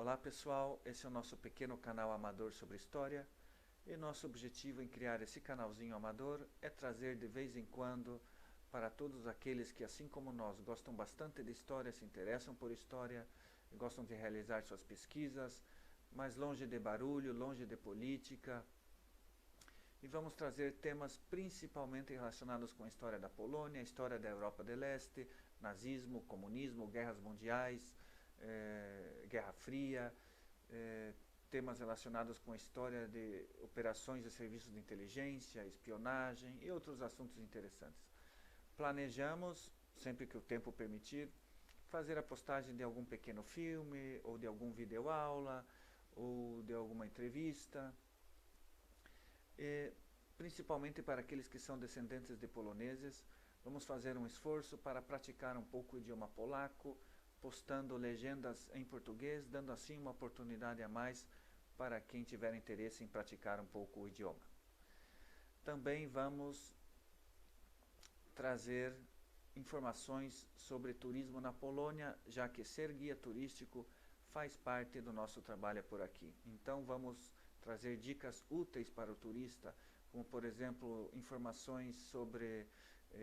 Olá pessoal, esse é o nosso pequeno canal amador sobre história e nosso objetivo em criar esse canalzinho amador é trazer de vez em quando para todos aqueles que, assim como nós, gostam bastante de história, se interessam por história, gostam de realizar suas pesquisas, mas longe de barulho, longe de política. E vamos trazer temas principalmente relacionados com a história da Polônia, a história da Europa do Leste, nazismo, comunismo, guerras mundiais, Guerra Fria, temas relacionados com a história de operações e serviços de inteligência, espionagem e outros assuntos interessantes. Planejamos, sempre que o tempo permitir, fazer a postagem de algum pequeno filme, ou de algum videoaula, ou de alguma entrevista, e, principalmente para aqueles que são descendentes de poloneses, vamos fazer um esforço para praticar um pouco o idioma polaco, postando legendas em português, dando assim uma oportunidade a mais para quem tiver interesse em praticar um pouco o idioma. Também vamos trazer informações sobre turismo na Polônia, já que ser guia turístico faz parte do nosso trabalho por aqui. Então vamos trazer dicas úteis para o turista, como por exemplo informações sobre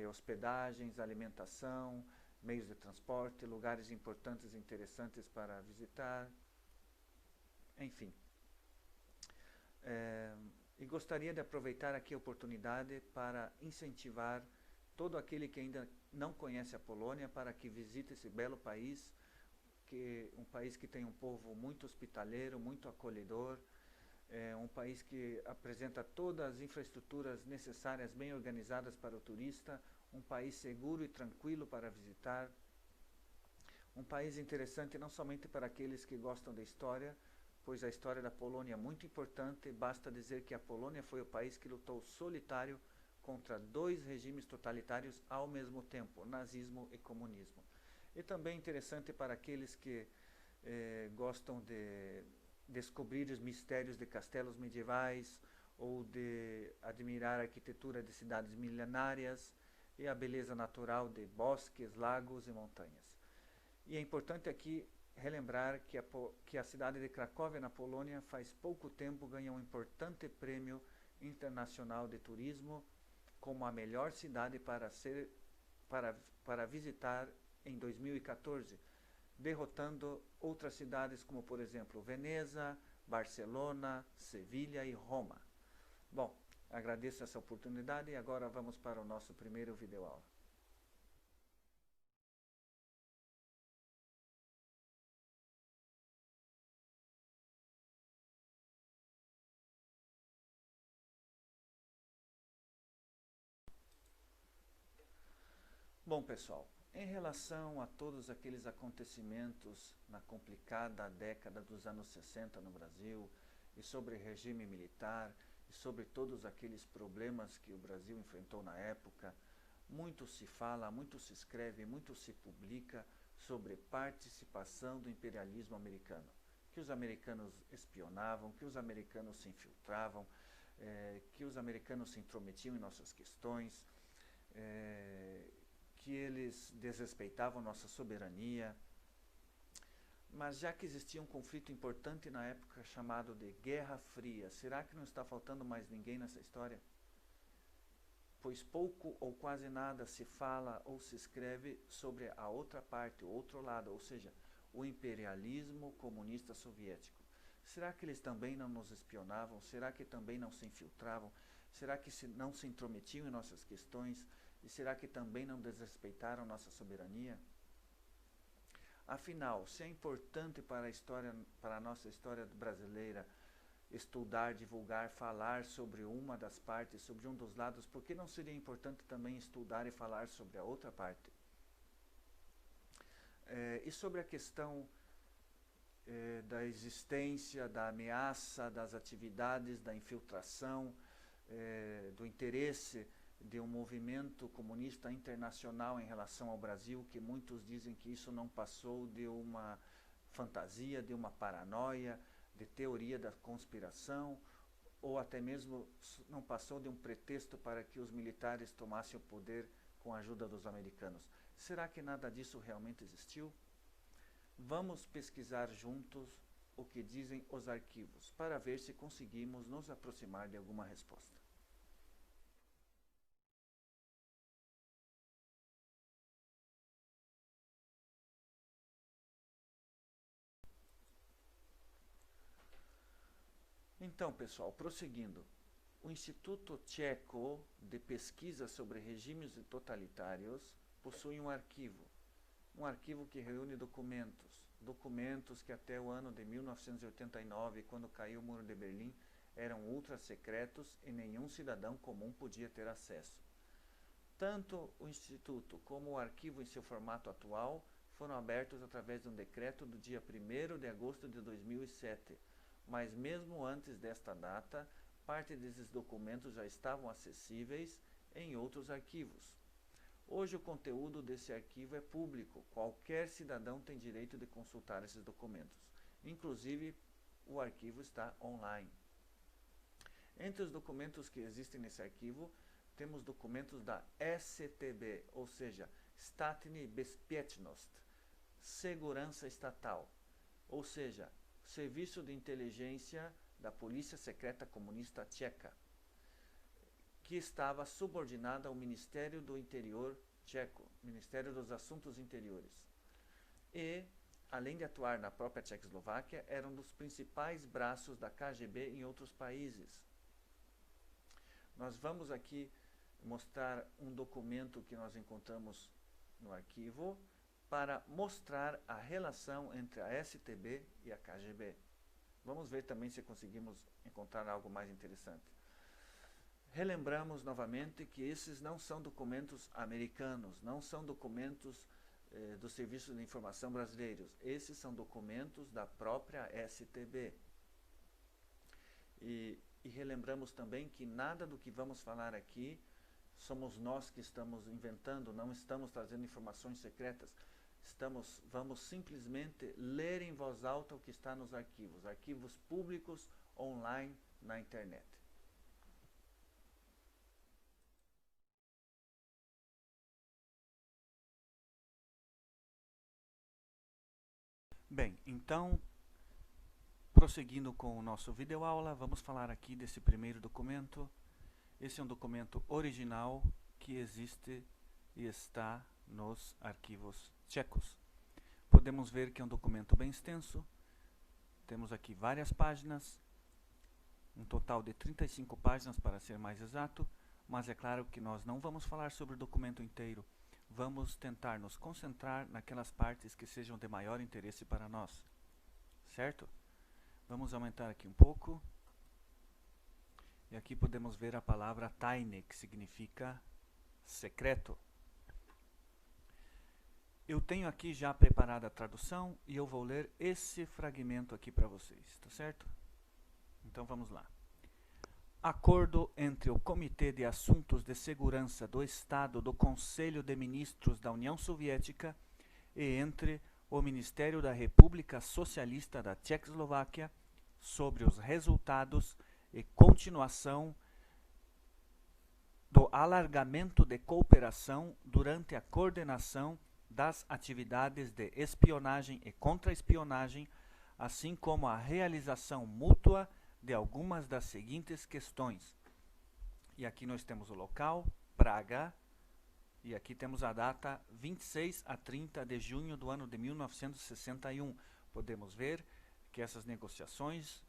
hospedagens, alimentação, meios de transporte, lugares importantes e interessantes para visitar, enfim. E gostaria de aproveitar aqui a oportunidade para incentivar todo aquele que ainda não conhece a Polônia para que visite esse belo país, um país que tem um povo muito hospitaleiro, muito acolhedor, um país que apresenta todas as infraestruturas necessárias, bem organizadas para o turista, um país seguro e tranquilo para visitar, um país interessante não somente para aqueles que gostam da história, pois a história da Polônia é muito importante, basta dizer que a Polônia foi o país que lutou solitário contra dois regimes totalitários ao mesmo tempo, nazismo e comunismo. E também interessante para aqueles que gostam de descobrir os mistérios de castelos medievais ou de admirar a arquitetura de cidades milenárias e a beleza natural de bosques, lagos e montanhas. E é importante aqui relembrar que a cidade de Cracóvia, na Polônia, faz pouco tempo ganhou um importante prêmio internacional de turismo como a melhor cidade para visitar em 2014, derrotando outras cidades como, por exemplo, Veneza, Barcelona, Sevilha e Roma. Bom, agradeço essa oportunidade e agora vamos para o nosso primeiro videoaula. Bom, pessoal, em relação a todos aqueles acontecimentos na complicada década dos anos 60 no Brasil, e sobre regime militar, e sobre todos aqueles problemas que o Brasil enfrentou na época, muito se fala, muito se escreve, muito se publica sobre participação do imperialismo americano. Que os americanos espionavam, que os americanos se infiltravam, que os americanos se intrometiam em nossas questões, que eles desrespeitavam nossa soberania. Mas já que existia um conflito importante na época chamado de Guerra Fria, será que não está faltando mais ninguém nessa história? Pois pouco ou quase nada se fala ou se escreve sobre a outra parte, o outro lado, ou seja, o imperialismo comunista soviético. Será que eles também não nos espionavam? Será que também não se infiltravam? Será que não se intrometiam em nossas questões? E será que também não desrespeitaram nossa soberania? Afinal, se é importante para a nossa história brasileira, estudar, divulgar, falar sobre uma das partes, sobre um dos lados, por que não seria importante também estudar e falar sobre a outra parte? E sobre a questão da existência, da ameaça, das atividades, da infiltração, do interesse de um movimento comunista internacional em relação ao Brasil, que muitos dizem que isso não passou de uma fantasia, de uma paranoia, de teoria da conspiração, ou até mesmo não passou de um pretexto para que os militares tomassem o poder com a ajuda dos americanos. Será que nada disso realmente existiu? Vamos pesquisar juntos o que dizem os arquivos, para ver se conseguimos nos aproximar de alguma resposta. Então, pessoal, prosseguindo. O Instituto Tcheco de Pesquisa sobre Regimes Totalitários possui um arquivo que reúne documentos que até o ano de 1989, quando caiu o Muro de Berlim, eram ultra secretos e nenhum cidadão comum podia ter acesso. Tanto o Instituto como o arquivo em seu formato atual foram abertos através de um decreto do dia 1º de agosto de 2007, mas mesmo antes desta data, parte desses documentos já estavam acessíveis em outros arquivos. Hoje o conteúdo desse arquivo é público, qualquer cidadão tem direito de consultar esses documentos. Inclusive, o arquivo está online. Entre os documentos que existem nesse arquivo, temos documentos da STB, ou seja, Statní bezpečnost, Segurança Estatal, ou seja, Serviço de Inteligência da Polícia Secreta Comunista Tcheca, que estava subordinada ao Ministério do Interior tcheco, Ministério dos Assuntos Interiores. E, além de atuar na própria Tchecoslováquia, era um dos principais braços da KGB em outros países. Nós vamos aqui mostrar um documento que nós encontramos no arquivo para mostrar a relação entre a STB e a KGB. Vamos ver também se conseguimos encontrar algo mais interessante. Relembramos novamente que esses não são documentos americanos, não são documentos dos serviços de informação brasileiros. Esses são documentos da própria STB. E relembramos também que nada do que vamos falar aqui somos nós que estamos inventando, não estamos trazendo informações secretas. Vamos simplesmente ler em voz alta o que está nos arquivos públicos online na internet. Bem, então, prosseguindo com o nosso videoaula, vamos falar aqui desse primeiro documento. Esse é um documento original que existe e está nos arquivos tchecos. Podemos ver que é um documento bem extenso. Temos aqui várias páginas, um total de 35 páginas para ser mais exato, mas é claro que nós não vamos falar sobre o documento inteiro. Vamos tentar nos concentrar naquelas partes que sejam de maior interesse para nós, certo? Vamos aumentar aqui um pouco. E aqui podemos ver a palavra tajne, que significa secreto. Eu tenho aqui já preparada a tradução e eu vou ler esse fragmento aqui para vocês, tá certo? Então vamos lá. Acordo entre o Comitê de Assuntos de Segurança do Estado do Conselho de Ministros da União Soviética e entre o Ministério da República Socialista da Tchecoslováquia sobre os resultados e continuação do alargamento de cooperação durante a coordenação das atividades de espionagem e contra-espionagem, assim como a realização mútua de algumas das seguintes questões. E aqui nós temos o local, Praga, e aqui temos a data 26 a 30 de junho do ano de 1961. Podemos ver que essas negociações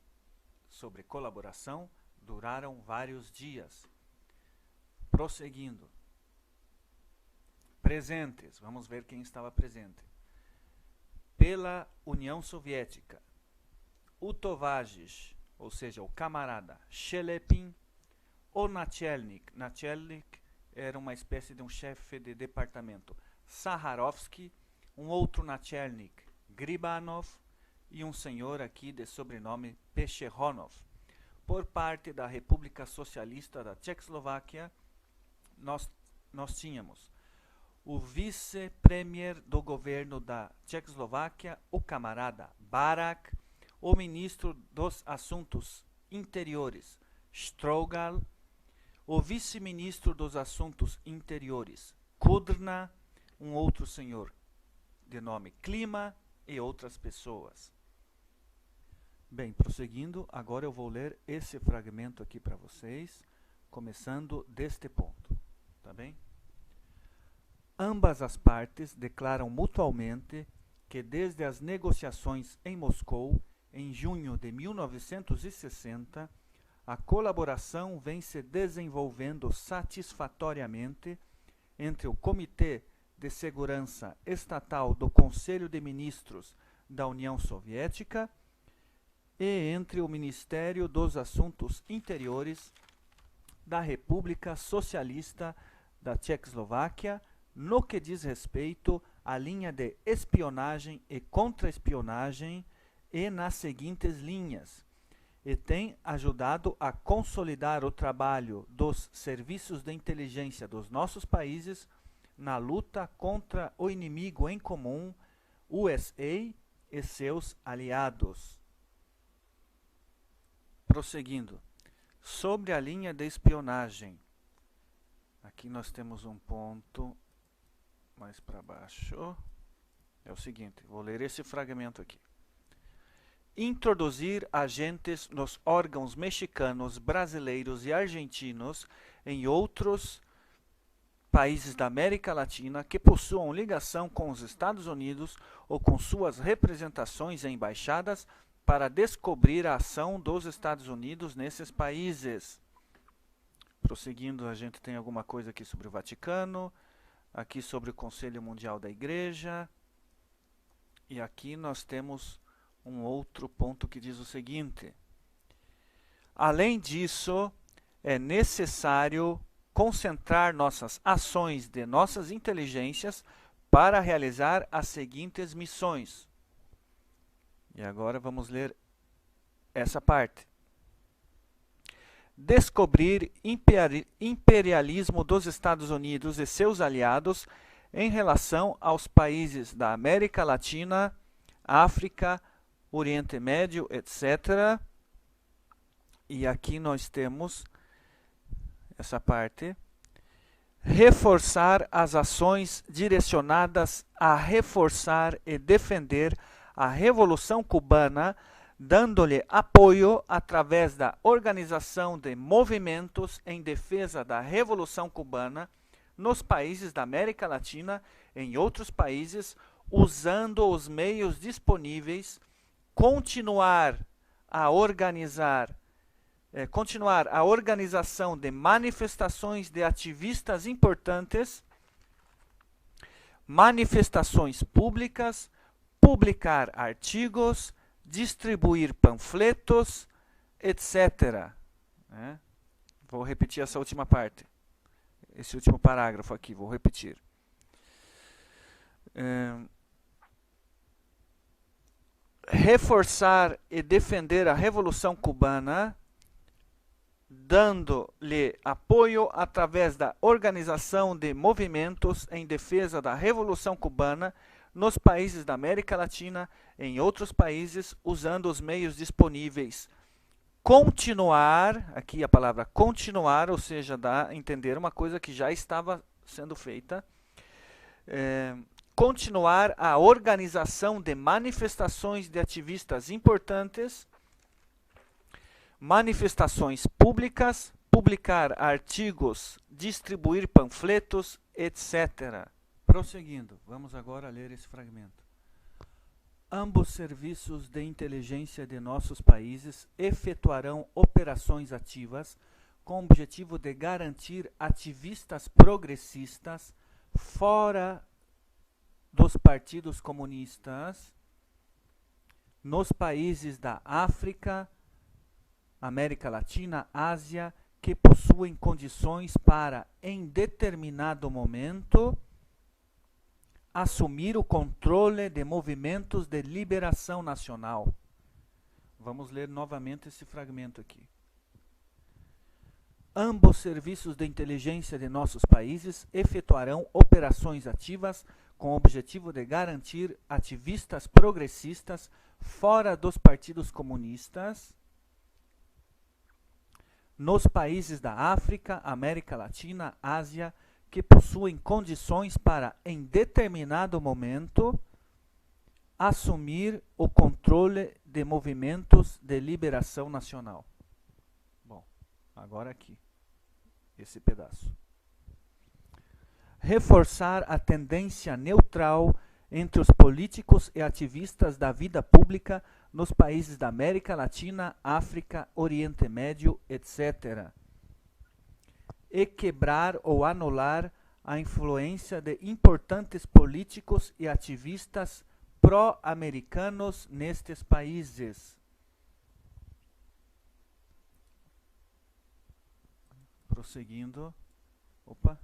sobre colaboração duraram vários dias. Prosseguindo. Presentes, vamos ver quem estava presente. Pela União Soviética, o Tovazes, ou seja, o camarada Shelepin, o Nachelnik. Nachelnik era uma espécie de um chefe de departamento. Saharovsky, um outro Nachelnik, Gribanov, e um senhor aqui de sobrenome Pecheronov. Por parte da República Socialista da Tchecoslováquia, nós tínhamos o vice-premier do governo da Tchecoslováquia, o camarada Barak, o ministro dos Assuntos Interiores, Strogal, o vice-ministro dos Assuntos Interiores, Kudrna, um outro senhor de nome Klima e outras pessoas. Bem, prosseguindo, agora eu vou ler esse fragmento aqui para vocês, começando deste ponto, tá bem? Ambas as partes declaram mutualmente que desde as negociações em Moscou, em junho de 1960, a colaboração vem se desenvolvendo satisfatoriamente entre o Comitê de Segurança Estatal do Conselho de Ministros da União Soviética e entre o Ministério dos Assuntos Interiores da República Socialista da Tchecoslováquia, no que diz respeito à linha de espionagem e contra-espionagem e nas seguintes linhas, e tem ajudado a consolidar o trabalho dos serviços de inteligência dos nossos países na luta contra o inimigo em comum, USA e seus aliados. Prosseguindo, sobre a linha de espionagem, aqui nós temos um ponto mais para baixo, é o seguinte, vou ler esse fragmento aqui. Introduzir agentes nos órgãos mexicanos, brasileiros e argentinos em outros países da América Latina que possuam ligação com os Estados Unidos ou com suas representações e embaixadas para descobrir a ação dos Estados Unidos nesses países. Prosseguindo, a gente tem alguma coisa aqui sobre o Vaticano, aqui sobre o Conselho Mundial da Igreja, e aqui nós temos um outro ponto que diz o seguinte: além disso, é necessário concentrar nossas ações de nossas inteligências para realizar as seguintes missões. E agora vamos ler essa parte. Descobrir imperialismo dos Estados Unidos e seus aliados em relação aos países da América Latina, África, Oriente Médio, etc. E aqui nós temos essa parte. Reforçar as ações direcionadas a reforçar e defender a Revolução Cubana, dando-lhe apoio através da organização de movimentos em defesa da Revolução Cubana nos países da América Latina e em outros países, usando os meios disponíveis, continuar a organização de manifestações de ativistas importantes, manifestações públicas, publicar artigos, distribuir panfletos, etc. Vou repetir essa última parte, esse último parágrafo aqui, vou repetir. Reforçar e defender a Revolução Cubana, dando-lhe apoio através da organização de movimentos em defesa da Revolução Cubana nos países da América Latina e em outros países, usando os meios disponíveis. Continuar, aqui a palavra continuar, ou seja, dá a entender uma coisa que já estava sendo feita. Continuar a organização de manifestações de ativistas importantes, manifestações públicas, publicar artigos, distribuir panfletos, etc. Prosseguindo, vamos agora ler esse fragmento. Ambos serviços de inteligência de nossos países efetuarão operações ativas com o objetivo de garantir ativistas progressistas fora dos partidos comunistas nos países da África, América Latina, Ásia, que possuem condições para, em determinado momento, assumir o controle de movimentos de liberação nacional. Vamos ler novamente esse fragmento aqui. Ambos serviços de inteligência de nossos países efetuarão operações ativas com o objetivo de garantir ativistas progressistas fora dos partidos comunistas nos países da África, América Latina, Ásia, que possuem condições para, em determinado momento, assumir o controle de movimentos de liberação nacional. Bom, agora aqui, esse pedaço. Reforçar a tendência neutral entre os políticos e ativistas da vida pública nos países da América Latina, África, Oriente Médio, etc. E quebrar ou anular a influência de importantes políticos e ativistas pró-americanos nestes países. Prosseguindo. Opa.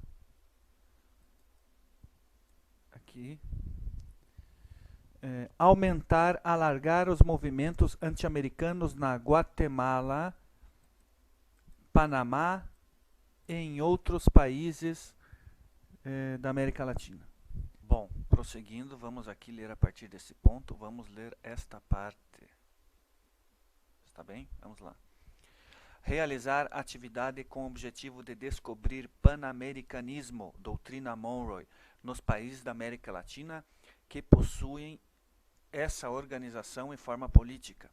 Aqui. Aumentar, alargar os movimentos anti-americanos na Guatemala, Panamá e em outros países da América Latina. Bom, prosseguindo, vamos aqui ler a partir desse ponto, vamos ler esta parte. Está bem? Vamos lá. Realizar atividade com o objetivo de descobrir panamericanismo, doutrina Monroe, nos países da América Latina que possuem essa organização em forma política,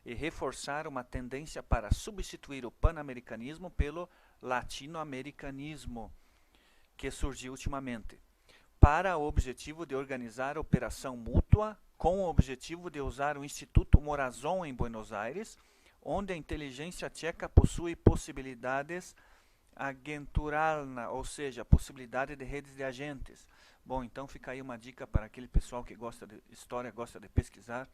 e reforçar uma tendência para substituir o panamericanismo pelo latino-americanismo, que surgiu ultimamente, para o objetivo de organizar operação mútua com o objetivo de usar o Instituto Morazon em Buenos Aires, onde a inteligência tcheca possui possibilidades agenturalna, ou seja, possibilidade de redes de agentes. Bom, então fica aí uma dica para aquele pessoal que gosta de história, gosta de pesquisar,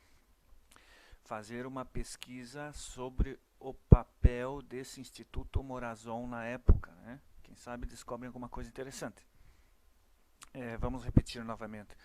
fazer uma pesquisa sobre o papel desse Instituto Morazon na época, né? Quem sabe descobrem alguma coisa interessante. Vamos repetir novamente.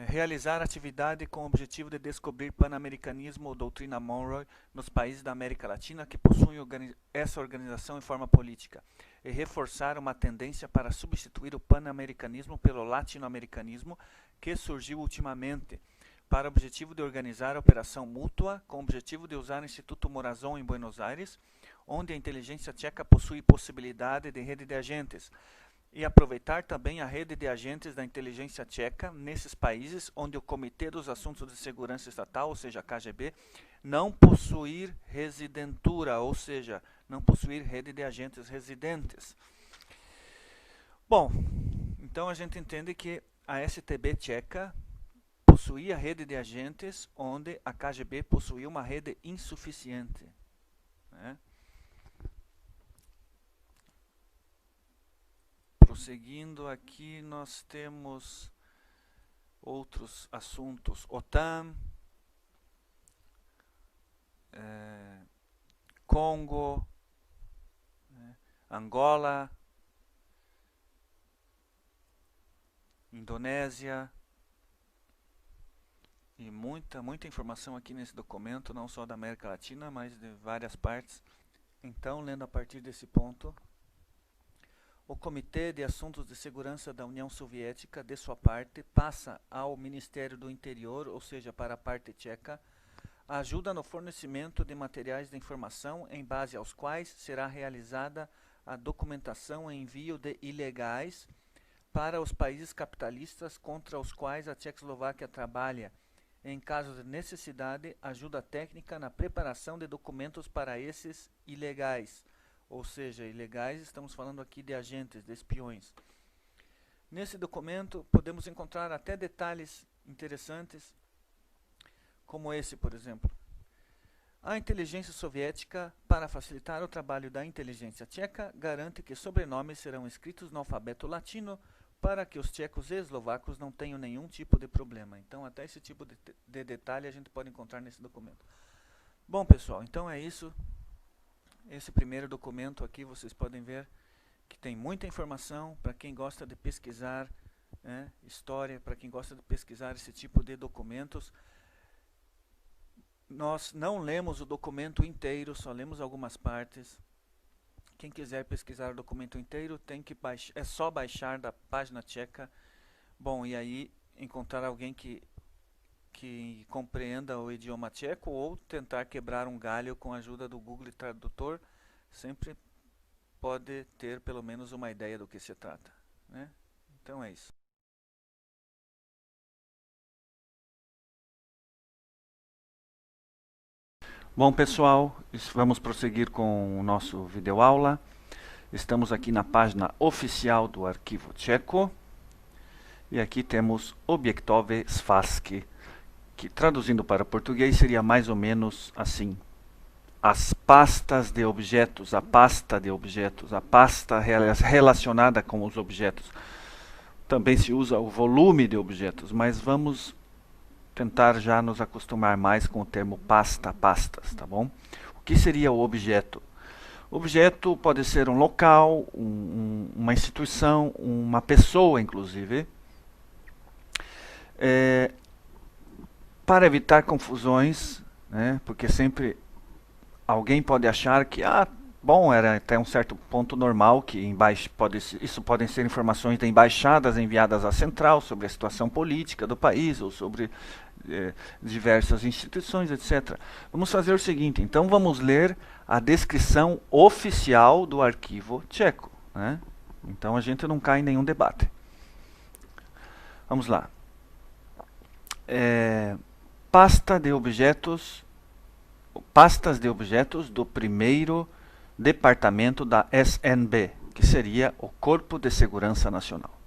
Realizar atividade com o objetivo de descobrir panamericanismo ou doutrina Monroe nos países da América Latina que possuem essa organização em forma política, e reforçar uma tendência para substituir o panamericanismo pelo latino-americanismo que surgiu ultimamente, para o objetivo de organizar a operação mútua com o objetivo de usar o Instituto Morazon em Buenos Aires, onde a inteligência tcheca possui possibilidade de rede de agentes, e aproveitar também a rede de agentes da inteligência tcheca nesses países onde o Comitê dos Assuntos de Segurança Estatal, ou seja, KGB, não possuir residentura, ou seja, não possuir rede de agentes residentes. Bom, então a gente entende que a STB tcheca possuía rede de agentes onde a KGB possuía uma rede insuficiente, né? Prosseguindo aqui, nós temos outros assuntos. OTAN, Congo, Angola, Indonésia, e muita informação aqui nesse documento, não só da América Latina, mas de várias partes. Então, lendo a partir desse ponto, o Comitê de Assuntos de Segurança da União Soviética, de sua parte, passa ao Ministério do Interior, ou seja, para a parte tcheca, ajuda no fornecimento de materiais de informação em base aos quais será realizada a documentação e envio de ilegais para os países capitalistas contra os quais a Tchecoslováquia trabalha. Em caso de necessidade, ajuda técnica na preparação de documentos para esses ilegais. Ou seja, ilegais, estamos falando aqui de agentes, de espiões. Nesse documento, podemos encontrar até detalhes interessantes, como esse, por exemplo. A inteligência soviética, para facilitar o trabalho da inteligência tcheca, garante que sobrenomes serão escritos no alfabeto latino para que os tchecos e eslovacos não tenham nenhum tipo de problema. Então, até esse tipo de detalhe a gente pode encontrar nesse documento. Bom, pessoal, então é isso. Esse primeiro documento aqui, vocês podem ver que tem muita informação para quem gosta de pesquisar, né, história, para quem gosta de pesquisar esse tipo de documentos. Nós não lemos o documento inteiro, só lemos algumas partes. Quem quiser pesquisar o documento inteiro, tem que é só baixar da página tcheca. Bom, e aí encontrar alguém que compreenda o idioma tcheco, ou tentar quebrar um galho com a ajuda do Google Tradutor, sempre pode ter pelo menos uma ideia do que se trata, né? Então é isso. Bom, pessoal, vamos prosseguir com o nosso videoaula. Estamos aqui na página oficial do Arquivo Tcheco. E aqui temos Obiektowe Svazki, que traduzindo para português seria mais ou menos assim: as pastas de objetos, a pasta de objetos, a pasta relacionada com os objetos. Também se usa o volume de objetos, mas vamos tentar já nos acostumar mais com o termo pasta, pastas, tá bom? O que seria o objeto? O objeto pode ser um local, uma instituição, uma pessoa, inclusive. Para evitar confusões, né, porque sempre alguém pode achar que, bom, era até um certo ponto normal que isso podem ser informações de embaixadas enviadas à central sobre a situação política do país ou sobre diversas instituições, etc. Vamos fazer o seguinte, então vamos ler a descrição oficial do Arquivo Tcheco, né? Então a gente não cai em nenhum debate. Vamos lá. Pastas de objetos do primeiro departamento da SNB, que seria o Corpo de Segurança Nacional.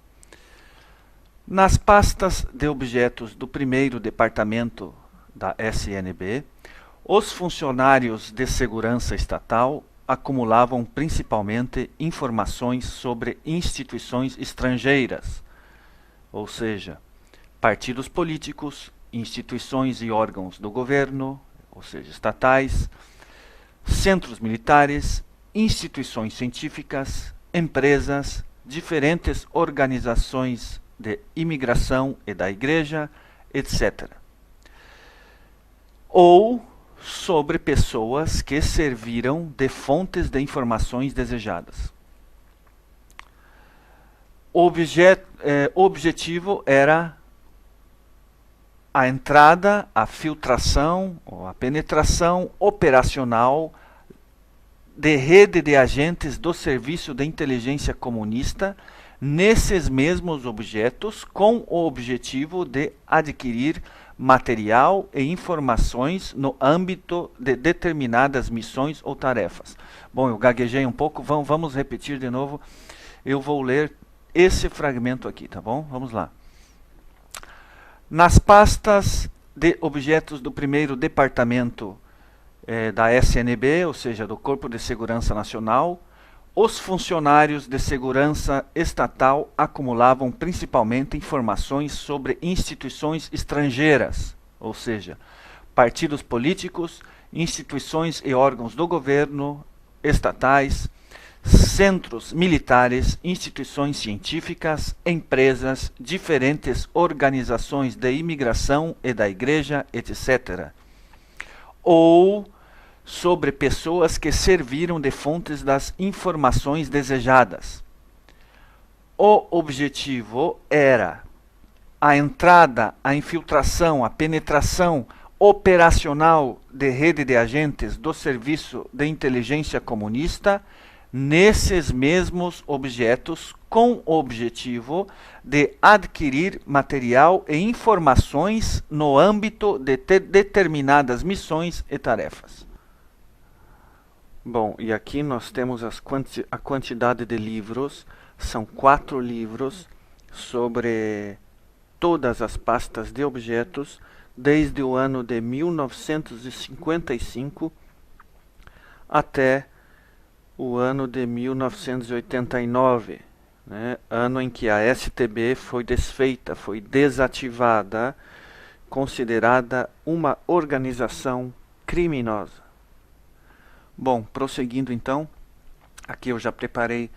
Nas pastas de objetos do primeiro departamento da SNB, os funcionários de segurança estatal acumulavam principalmente informações sobre instituições estrangeiras, ou seja, partidos políticos, instituições e órgãos do governo, ou seja, estatais, centros militares, instituições científicas, empresas, diferentes organizações de imigração e da igreja, etc. Ou sobre pessoas que serviram de fontes de informações desejadas. O objetivo era a entrada, a filtração ou a penetração operacional de rede de agentes do Serviço de Inteligência Comunista nesses mesmos objetos, com o objetivo de adquirir material e informações no âmbito de determinadas missões ou tarefas. Bom, eu gaguejei um pouco, vamos repetir de novo. Eu vou ler esse fragmento aqui, tá bom? Vamos lá. Nas pastas de objetos do primeiro departamento da SNB, ou seja, do Corpo de Segurança Nacional, os funcionários de segurança estatal acumulavam principalmente informações sobre instituições estrangeiras, ou seja, partidos políticos, instituições e órgãos do governo estatais, centros militares, instituições científicas, empresas, diferentes organizações de imigração e da igreja, etc. Ou sobre pessoas que serviram de fontes das informações desejadas. O objetivo era a entrada, a infiltração, a penetração operacional de rede de agentes do Serviço de Inteligência Comunista nesses mesmos objetos, com o objetivo de adquirir material e informações no âmbito de determinadas missões e tarefas. Bom, e aqui nós temos a quantidade de livros, são 4 livros sobre todas as pastas de objetos, desde o ano de 1955 até o ano de 1989, né, ano em que a STB foi desfeita, foi desativada, considerada uma organização criminosa. Bom, prosseguindo então, aqui eu já preparei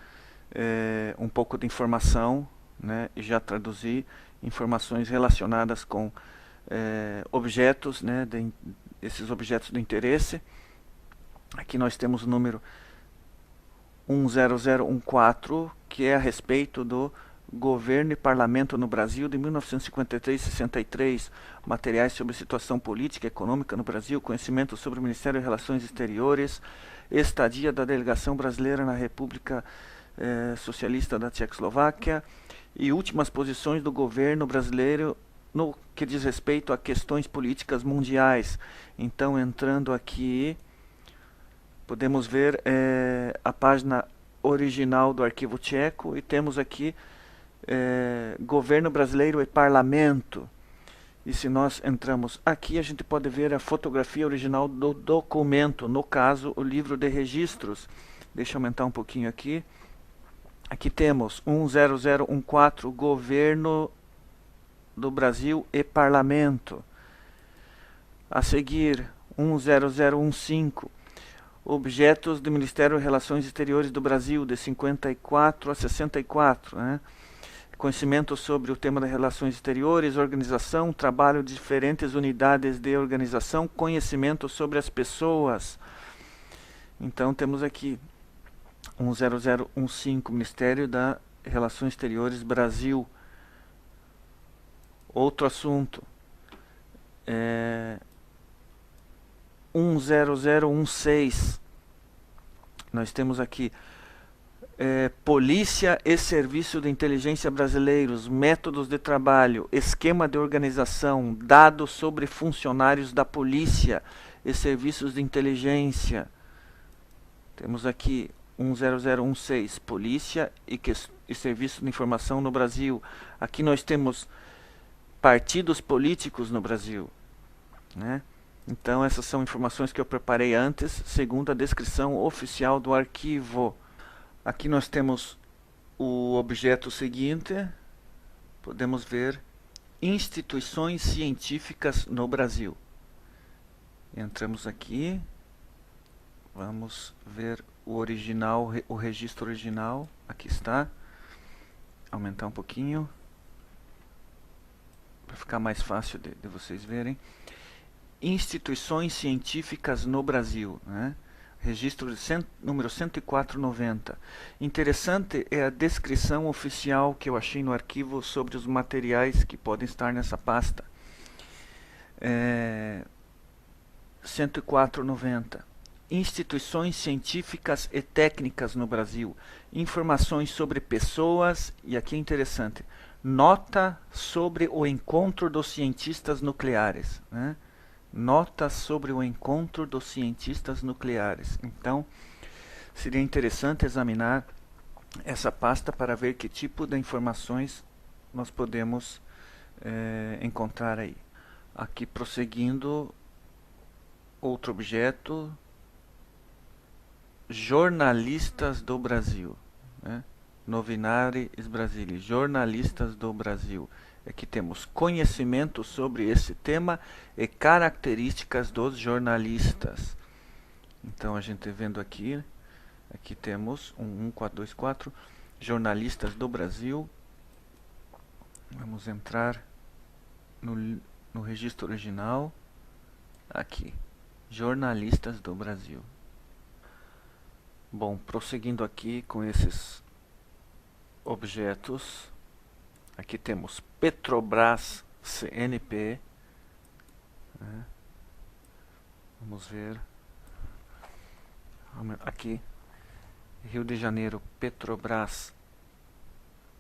um pouco de informação, né, e já traduzi informações relacionadas com objetos, né, esses objetos de interesse. Aqui nós temos o número 10014, que é a respeito do Governo e Parlamento no Brasil de 1953-63, materiais sobre situação política e econômica no Brasil, conhecimento sobre o Ministério de Relações Exteriores, estadia da delegação brasileira na República Socialista da Tchecoslováquia e últimas posições do governo brasileiro no que diz respeito a questões políticas mundiais. Então, entrando aqui, podemos ver a página original do arquivo tcheco e temos aqui governo brasileiro e parlamento. E se nós entramos aqui, a gente pode ver a fotografia original do documento, no caso, o livro de registros. Deixa eu aumentar um pouquinho aqui. Aqui temos 10014, governo do Brasil e parlamento. A seguir, 10015, objetos do Ministério de Relações Exteriores do Brasil, de 54 a 64, né? Conhecimento sobre o tema das relações exteriores, organização, trabalho de diferentes unidades de organização, conhecimento sobre as pessoas. Então temos aqui 10015, Ministério das Relações Exteriores Brasil. Outro assunto, 10016, nós temos aqui Polícia e Serviço de Inteligência Brasileiros, métodos de trabalho, esquema de organização, dados sobre funcionários da polícia e serviços de inteligência. Temos aqui 10016, Polícia e Serviço de Informação no Brasil. Aqui nós temos partidos políticos no Brasil, né? Então essas são informações que eu preparei antes, segundo a descrição oficial do arquivo. Aqui nós temos o objeto seguinte, podemos ver instituições científicas no Brasil. Entramos aqui, vamos ver o original, o registro original, aqui está. Aumentar um pouquinho, para ficar mais fácil de vocês verem. Instituições científicas no Brasil, né? Registro número 10490. Interessante é a descrição oficial que eu achei no arquivo sobre os materiais que podem estar nessa pasta. 10490. Instituições científicas e técnicas no Brasil. Informações sobre pessoas, e aqui é interessante, nota sobre o encontro dos cientistas nucleares, né? Notas sobre o encontro dos cientistas nucleares. Então, seria interessante examinar essa pasta para ver que tipo de informações nós podemos encontrar aí. Aqui, prosseguindo, outro objeto, jornalistas do Brasil, né? Novinari Brasili, jornalistas do Brasil. Aqui temos conhecimento sobre esse tema e características dos jornalistas. Então a gente vendo aqui temos 11424, jornalistas do Brasil. Vamos entrar no registro original. Aqui, jornalistas do Brasil. Bom, prosseguindo aqui com esses objetos. Aqui temos Petrobras CNP. Vamos ver. Aqui, Rio de Janeiro, Petrobras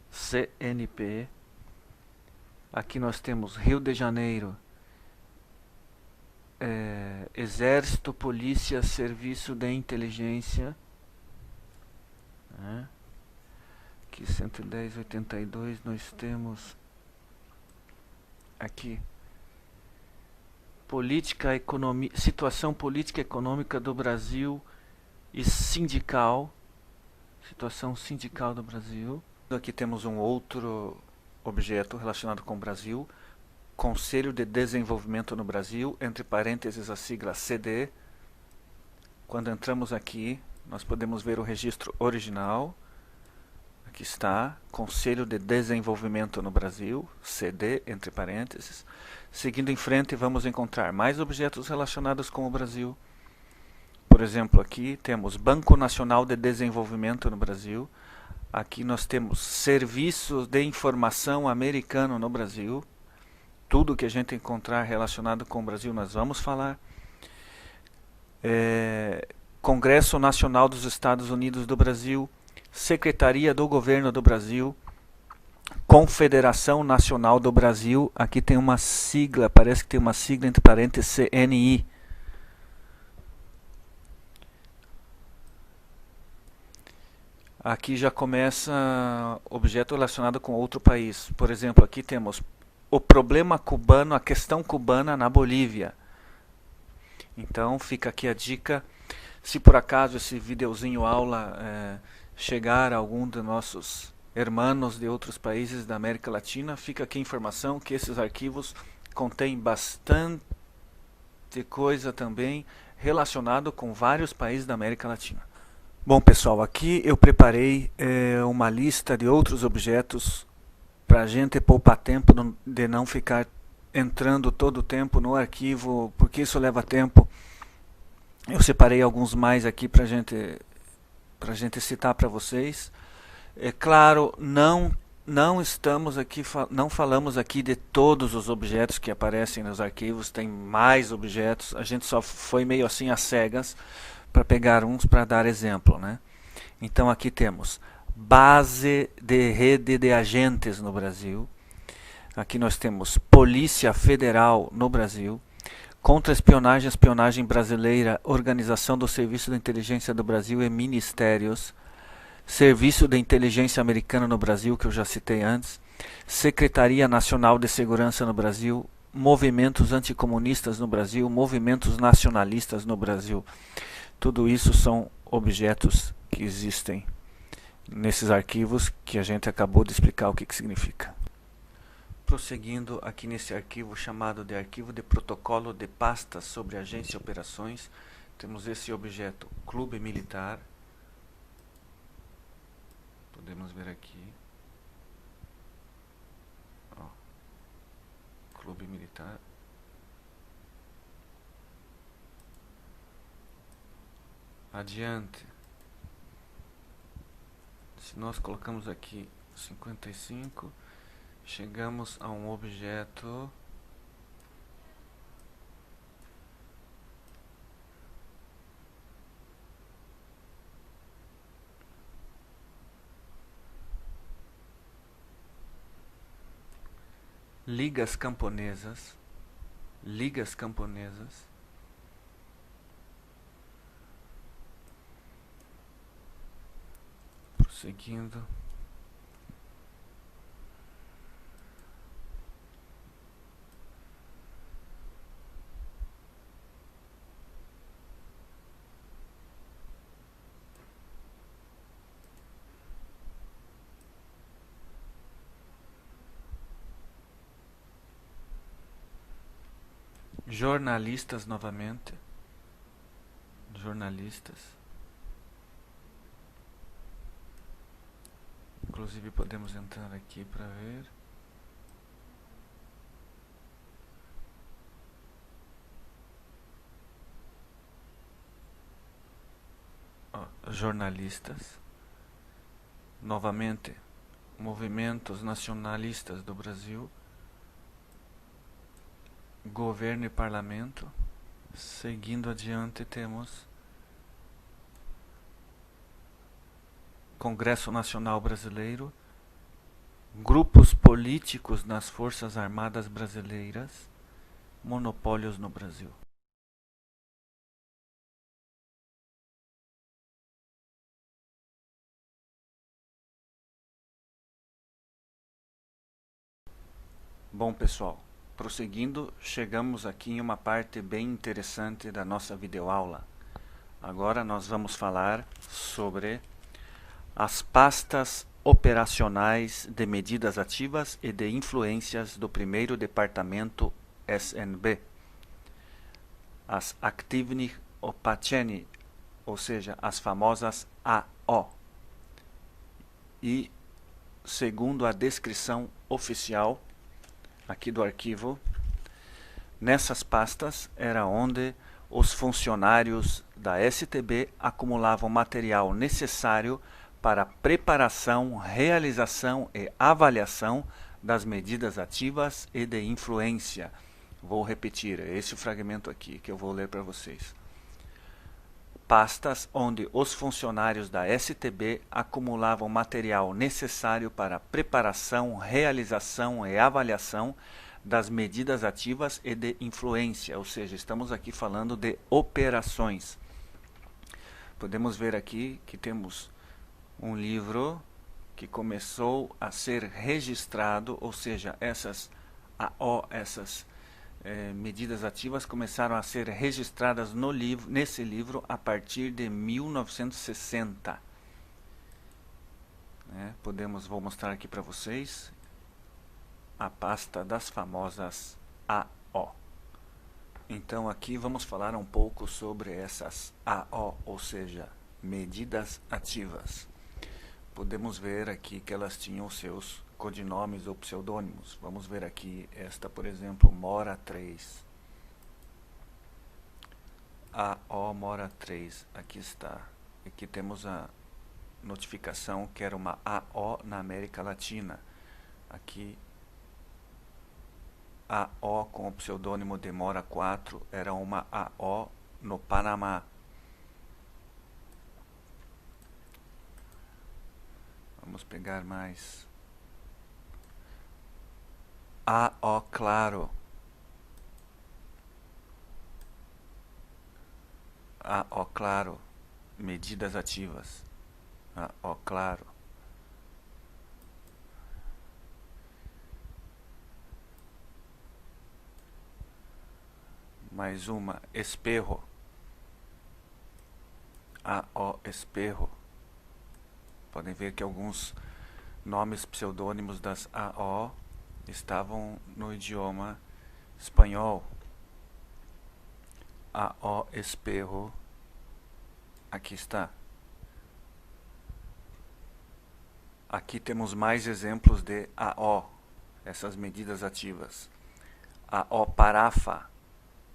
CNP. Aqui nós temos Rio de Janeiro, Exército, Polícia, Serviço de Inteligência. Aqui 11082 nós temos aqui política, economia, situação política e econômica do Brasil e sindical, situação sindical do Brasil. Aqui temos um outro objeto relacionado com o Brasil, Conselho de Desenvolvimento no Brasil, entre parênteses a sigla CD. Quando entramos aqui, nós podemos ver o registro original. Aqui está, Conselho de Desenvolvimento no Brasil, CD, entre parênteses. Seguindo em frente, vamos encontrar mais objetos relacionados com o Brasil. Por exemplo, aqui temos Banco Nacional de Desenvolvimento no Brasil. Aqui nós temos Serviços de Informação Americano no Brasil. Tudo que a gente encontrar relacionado com o Brasil nós vamos falar. Congresso Nacional dos Estados Unidos do Brasil. Secretaria do Governo do Brasil, Confederação Nacional do Brasil, aqui tem uma sigla, parece que tem uma sigla entre parênteses CNI. Aqui já começa objeto relacionado com outro país. Por exemplo, aqui temos o problema cubano, a questão cubana na Bolívia. Então fica aqui a dica, se por acaso esse videozinho aula chegar a algum de nossos hermanos de outros países da América Latina, fica aqui a informação que esses arquivos contêm bastante coisa também relacionado com vários países da América Latina. Bom pessoal, aqui eu preparei uma lista de outros objetos para a gente poupar tempo de não ficar entrando todo o tempo no arquivo, porque isso leva tempo. Eu separei alguns mais aqui para a gente citar para vocês. É claro, não estamos aqui, não falamos aqui de todos os objetos que aparecem nos arquivos, tem mais objetos, a gente só foi meio assim às cegas para pegar uns para dar exemplo, né? Então aqui temos base de rede de agentes no Brasil, aqui nós temos Polícia Federal no Brasil, contra-espionagem, espionagem brasileira, Organização do Serviço de Inteligência do Brasil e Ministérios, Serviço de Inteligência Americano no Brasil, que eu já citei antes, Secretaria Nacional de Segurança no Brasil, movimentos anticomunistas no Brasil, movimentos nacionalistas no Brasil. Tudo isso são objetos que existem nesses arquivos que a gente acabou de explicar o que significa. Prosseguindo aqui nesse arquivo chamado de arquivo de protocolo de pastas sobre agência e operações, temos esse objeto Clube Militar. Podemos ver aqui. Ó, Clube Militar. Adiante. Se nós colocamos aqui 55, chegamos a um objeto Ligas Camponesas. Ligas Camponesas. Prosseguindo. Jornalistas novamente. Jornalistas. Inclusive podemos entrar aqui para ver. Jornalistas. Novamente, movimentos nacionalistas do Brasil. Governo e parlamento. Seguindo adiante temos Congresso Nacional Brasileiro, grupos políticos nas Forças Armadas Brasileiras, monopólios no Brasil. Bom pessoal, prosseguindo, chegamos aqui em uma parte bem interessante da nossa videoaula. Agora nós vamos falar sobre as pastas operacionais de medidas ativas e de influências do primeiro departamento SNB. As Aktivní opatření, ou seja, as famosas AO. E, segundo a descrição oficial aqui do arquivo, nessas pastas era onde os funcionários da STB acumulavam material necessário para preparação, realização e avaliação das medidas ativas e de influência. Vou repetir, é esse o fragmento aqui que eu vou ler para vocês. pastas onde os funcionários da STB acumulavam material necessário para a preparação, realização e avaliação das medidas ativas e de influência, ou seja, estamos aqui falando de operações. Podemos ver aqui que temos um livro que começou a ser registrado, ou seja, essas medidas ativas começaram a ser registradas nesse livro a partir de 1960. Vou mostrar aqui para vocês a pasta das famosas AO. Então aqui vamos falar um pouco sobre essas AO, ou seja, medidas ativas. Podemos ver aqui que elas tinham seus codinomes ou pseudônimos. Vamos ver aqui esta, por exemplo, Mora 3. AO Mora 3, aqui está. Aqui temos a notificação que era uma AO na América Latina. Aqui AO com o pseudônimo de Mora 4 era uma AO no Panamá. Vamos pegar mais. AO Claro. AO Claro. Medidas ativas. AO Claro. Mais uma. Esperro. AO Esperro. Podem ver que alguns nomes pseudônimos das AO estavam no idioma espanhol. AO Esperro. Aqui está. Aqui temos mais exemplos de AO, essas medidas ativas. AO Parafa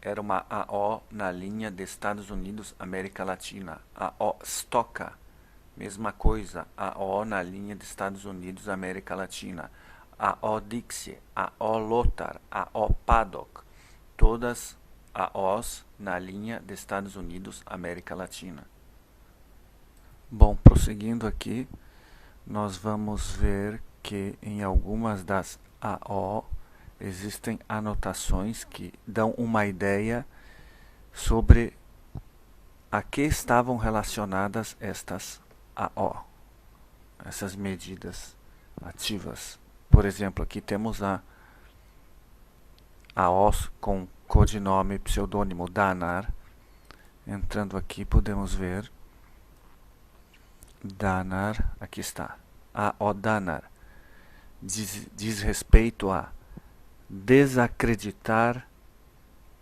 era uma AO na linha de Estados Unidos, América Latina. AO Stoca, mesma coisa, AO na linha de Estados Unidos, América Latina. AO Dixie, AO Lothar, AO Paddock, todas AOs na linha de Estados Unidos, América Latina. Bom, prosseguindo aqui, nós vamos ver que em algumas das AO existem anotações que dão uma ideia sobre a que estavam relacionadas estas AO, essas medidas ativas. Por exemplo, aqui temos a AOs com codinome pseudônimo Danar. Entrando aqui podemos ver Danar, aqui está. AO Danar diz respeito a desacreditar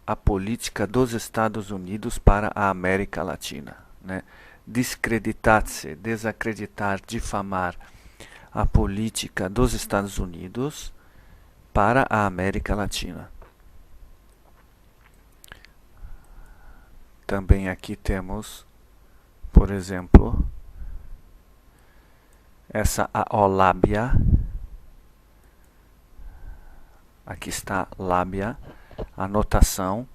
a política dos Estados Unidos para a América Latina, né? Discreditar-se, desacreditar, difamar a política dos Estados Unidos para a América Latina. Também aqui temos, por exemplo, essa AO Lábia. Aqui está Lábia, anotação: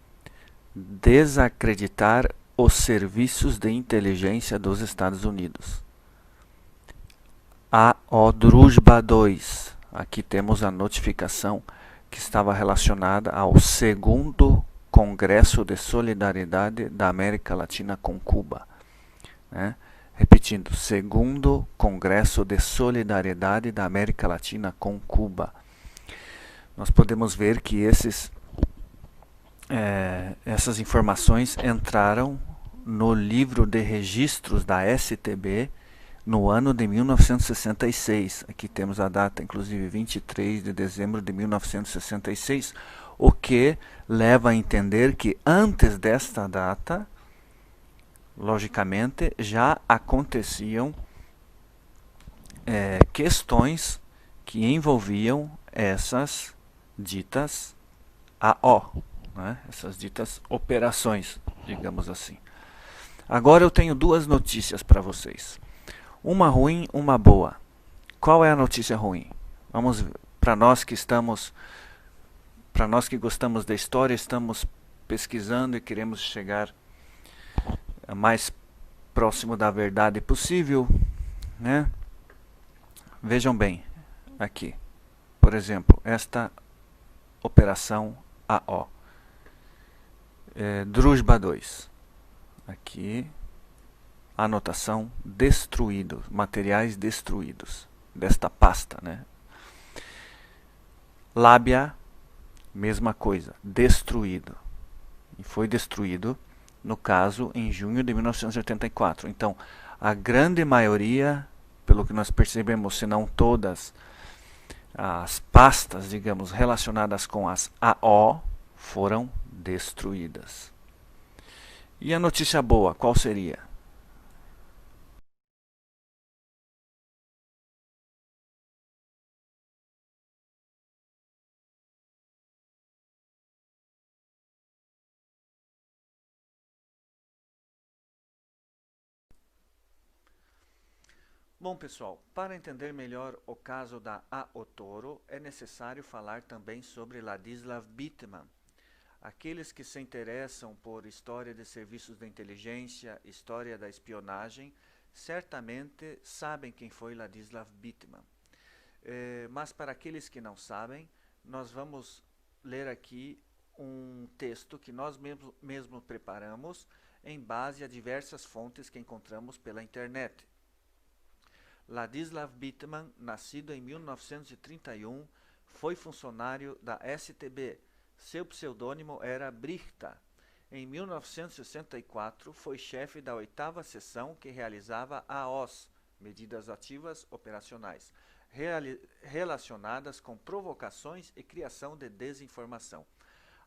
desacreditar os serviços de inteligência dos Estados Unidos. AO Drujba 2. Aqui temos a notificação que estava relacionada ao 2º Congresso de Solidariedade da América Latina com Cuba, né? Repetindo, 2º Congresso de Solidariedade da América Latina com Cuba. Nós podemos ver que essas informações entraram no livro de registros da STB no ano de 1966. Aqui temos a data, inclusive 23 de dezembro de 1966, o que leva a entender que antes desta data, logicamente, já aconteciam questões que envolviam essas ditas AO, né? Essas ditas operações, digamos assim. Agora eu tenho duas notícias para vocês. Uma ruim, uma boa. Qual é a notícia ruim? Vamos para nós que gostamos da história, estamos pesquisando e queremos chegar mais próximo da verdade possível, né? Vejam bem, aqui, por exemplo, esta operação AO, Drujba 2, aqui, anotação destruído, materiais destruídos, desta pasta, né? Lábia, mesma coisa, destruído, e foi destruído, no caso, em junho de 1984. Então, a grande maioria, pelo que nós percebemos, se não todas as pastas, digamos, relacionadas com as AO, foram destruídas. E a notícia boa, qual seria? Bom, pessoal, para entender melhor o caso da A.O. Toro, é necessário falar também sobre Ladislav Bittman. Aqueles que se interessam por história de serviços de inteligência, história da espionagem, certamente sabem quem foi Ladislav Bittman. Mas para aqueles que não sabem, nós vamos ler aqui um texto que nós mesmo preparamos em base a diversas fontes que encontramos pela internet. Ladislav Bittman, nascido em 1931, foi funcionário da STB. Seu pseudônimo era Brichta. Em 1964, foi chefe da 8ª seção que realizava AOS, Medidas Ativas Operacionais, relacionadas com provocações e criação de desinformação.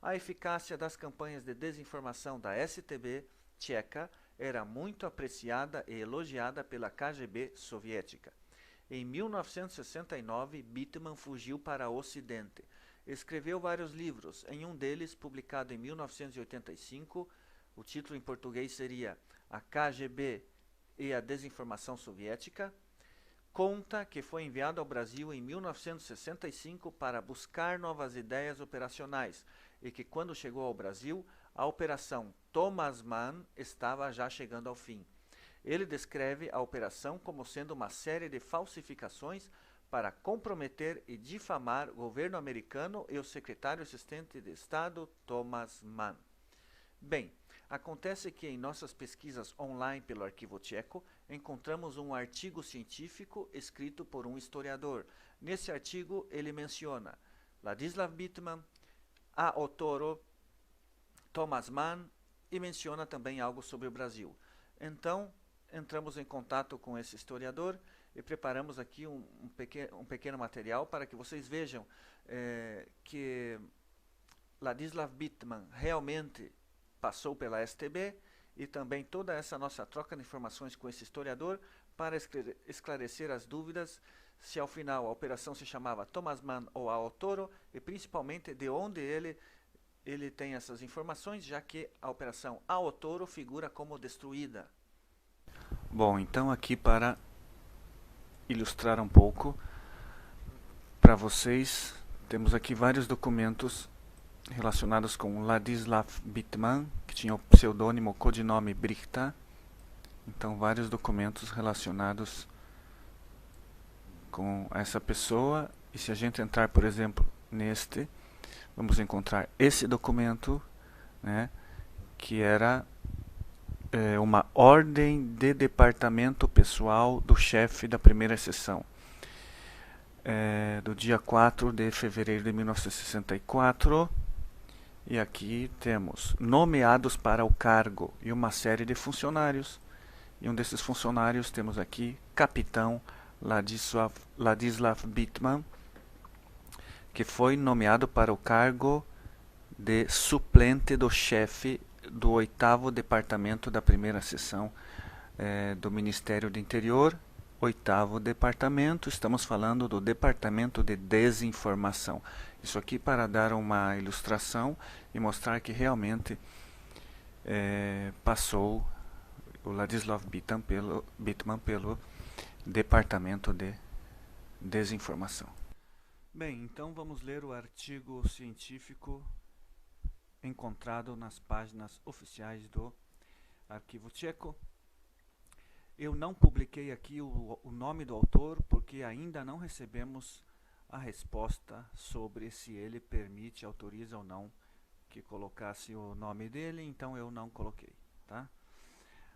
A eficácia das campanhas de desinformação da STB tcheca era muito apreciada e elogiada pela KGB soviética. Em 1969, Bittman fugiu para o Ocidente. Escreveu vários livros, em um deles, publicado em 1985, o título em português seria A KGB e a Desinformação Soviética. Conta que foi enviado ao Brasil em 1965 para buscar novas ideias operacionais e que, quando chegou ao Brasil, a Operação Thomas Mann estava já chegando ao fim. Ele descreve a operação como sendo uma série de falsificações para comprometer e difamar o governo americano e o secretário assistente de Estado Thomas Mann. Bem, acontece que em nossas pesquisas online pelo Arquivo Tcheco, encontramos um artigo científico escrito por um historiador. Nesse artigo, ele menciona Ladislav Bittman, A.O. Toro, Thomas Mann e menciona também algo sobre o Brasil. Então, entramos em contato com esse historiador e preparamos aqui um pequeno material para que vocês vejam que Ladislav Bittman realmente passou pela STB e também toda essa nossa troca de informações com esse historiador para esclarecer as dúvidas se ao final a operação se chamava Thomas Mann ou A.O. Toro e principalmente de onde ele tem essas informações, já que a operação A.O. Toro figura como destruída. Bom, então aqui para ilustrar um pouco para vocês, temos aqui vários documentos relacionados com Ladislav Bittman, que tinha o pseudônimo, codinome Brichta. Então, vários documentos relacionados com essa pessoa. E se a gente entrar, por exemplo, neste, vamos encontrar esse documento, né, que era uma ordem de departamento pessoal do chefe da primeira seção, do dia 4 de fevereiro de 1964. E aqui temos nomeados para o cargo e uma série de funcionários. E um desses funcionários temos aqui, capitão Ladislav Bittman, que foi nomeado para o cargo de suplente do chefe do 8º departamento da primeira seção do Ministério do Interior. 8º departamento, estamos falando do Departamento de Desinformação. Isso aqui para dar uma ilustração e mostrar que realmente passou o Ladislav Bittman pelo Departamento de Desinformação. Bem, então vamos ler o artigo científico encontrado nas páginas oficiais do Arquivo Tcheco. Eu não publiquei aqui o nome do autor porque ainda não recebemos a resposta sobre se ele permite, autoriza ou não que colocasse o nome dele, então eu não coloquei, tá?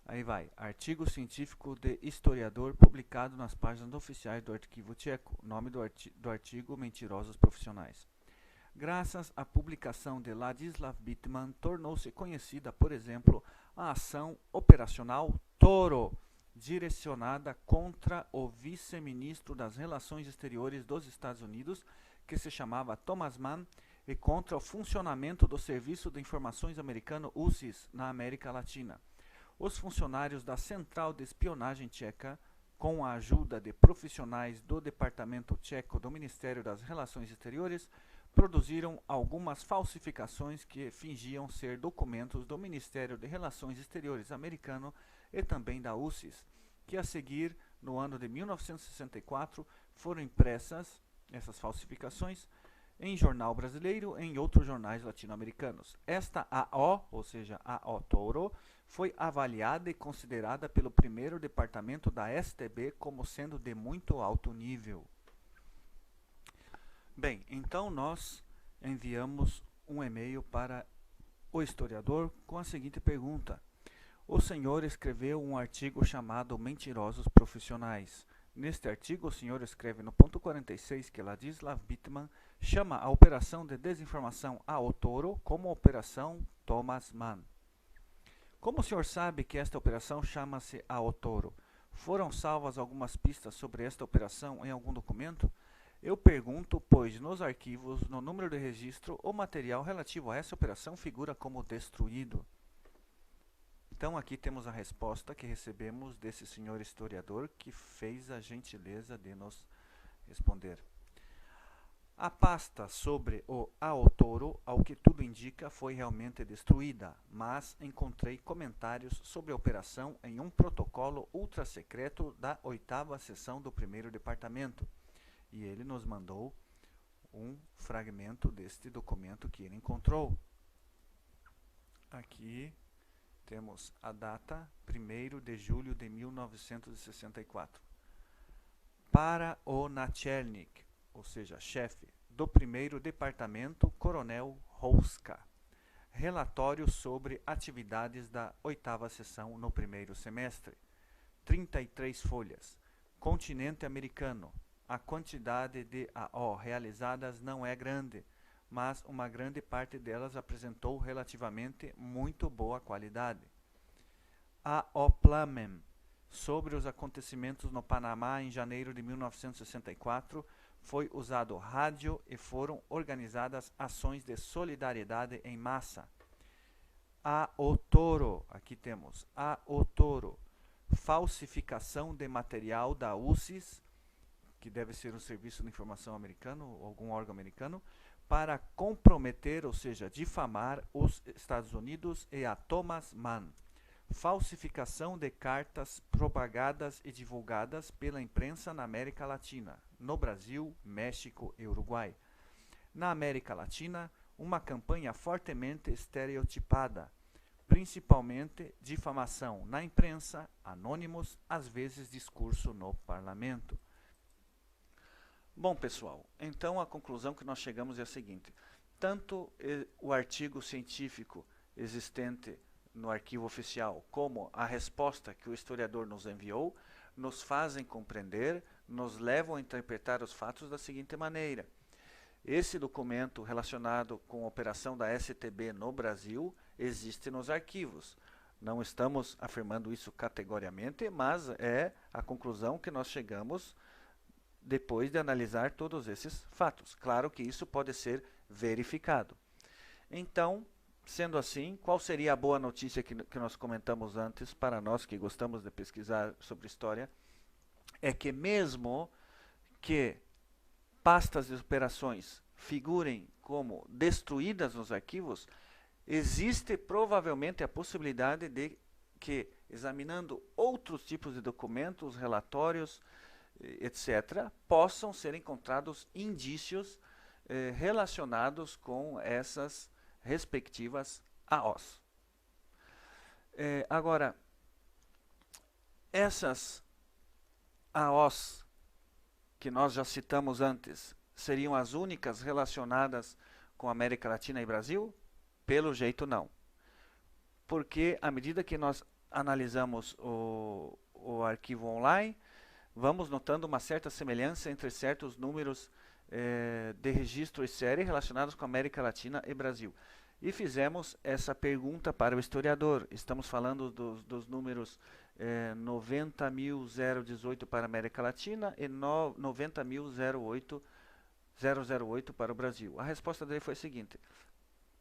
Aí vai, artigo científico de historiador publicado nas páginas oficiais do Arquivo Tcheco, nome do artigo Mentirosos Profissionais. Graças à publicação de Ladislav Bittman, tornou-se conhecida, por exemplo, a ação operacional Toro, direcionada contra o vice-ministro das Relações Exteriores dos Estados Unidos, que se chamava Thomas Mann, e contra o funcionamento do Serviço de Informações americano USIS na América Latina. Os funcionários da Central de Espionagem Tcheca, com a ajuda de profissionais do Departamento Tcheco do Ministério das Relações Exteriores, produziram algumas falsificações que fingiam ser documentos do Ministério de Relações Exteriores americano e também da USIS, que a seguir, no ano de 1964, foram impressas, essas falsificações, em jornal brasileiro e em outros jornais latino-americanos. Esta AO, ou seja, AO Toro, foi avaliada e considerada pelo primeiro departamento da STB como sendo de muito alto nível. Bem, então nós enviamos um e-mail para o historiador com a seguinte pergunta. O senhor escreveu um artigo chamado Mentirosos Profissionais. Neste artigo, o senhor escreve no ponto 46 que Ladislav Bittman chama a operação de desinformação AO Toro como Operação Thomas Mann. Como o senhor sabe que esta operação chama-se AO Toro? Foram salvas algumas pistas sobre esta operação em algum documento? Eu pergunto, pois nos arquivos, no número de registro, o material relativo a essa operação figura como destruído. Então aqui temos a resposta que recebemos desse senhor historiador que fez a gentileza de nos responder. A pasta sobre o AO Toro, ao que tudo indica, foi realmente destruída, mas encontrei comentários sobre a operação em um protocolo ultra-secreto da 8ª seção do 1º departamento. E ele nos mandou um fragmento deste documento que ele encontrou. Aqui temos a data 1º de julho de 1964. Para o Nachelnik, ou seja, chefe do 1º departamento, Coronel Houska. Relatório sobre atividades da 8ª seção no 1º semestre. 33 folhas. Continente americano. A quantidade de AO realizadas não é grande, mas uma grande parte delas apresentou relativamente muito boa qualidade. AO Plamen, sobre os acontecimentos no Panamá em janeiro de 1964, foi usado rádio e foram organizadas ações de solidariedade em massa. AO Toro, aqui temos AO Toro, falsificação de material da USIS, que deve ser um serviço de informação americano, ou algum órgão americano, para comprometer, ou seja, difamar os Estados Unidos e a Thomas Mann. Falsificação de cartas propagadas e divulgadas pela imprensa na América Latina, no Brasil, México e Uruguai. Na América Latina, uma campanha fortemente estereotipada, principalmente difamação na imprensa, anônimos, às vezes discurso no parlamento. Bom, pessoal, então a conclusão que nós chegamos é a seguinte. Tanto o artigo científico existente no arquivo oficial como a resposta que o historiador nos enviou nos fazem compreender, nos levam a interpretar os fatos da seguinte maneira. Esse documento relacionado com a operação da STB no Brasil existe nos arquivos. Não estamos afirmando isso categoricamente, mas é a conclusão que nós chegamos depois de analisar todos esses fatos. Claro que isso pode ser verificado. Então, sendo assim, qual seria a boa notícia que nós comentamos antes para nós que gostamos de pesquisar sobre história? É que mesmo que pastas de operações figurem como destruídas nos arquivos, existe provavelmente a possibilidade de que, examinando outros tipos de documentos, relatórios, etc., possam ser encontrados indícios relacionados com essas respectivas AOs. Agora, Essas AOs que nós já citamos antes seriam as únicas relacionadas com América Latina e Brasil? Pelo jeito não. Porque à medida que nós analisamos o arquivo online, vamos notando uma certa semelhança entre certos números de registro e série relacionados com América Latina e Brasil. E fizemos essa pergunta para o historiador. Estamos falando dos números 90.018 para a América Latina e 90.008 para o Brasil. A resposta dele foi a seguinte: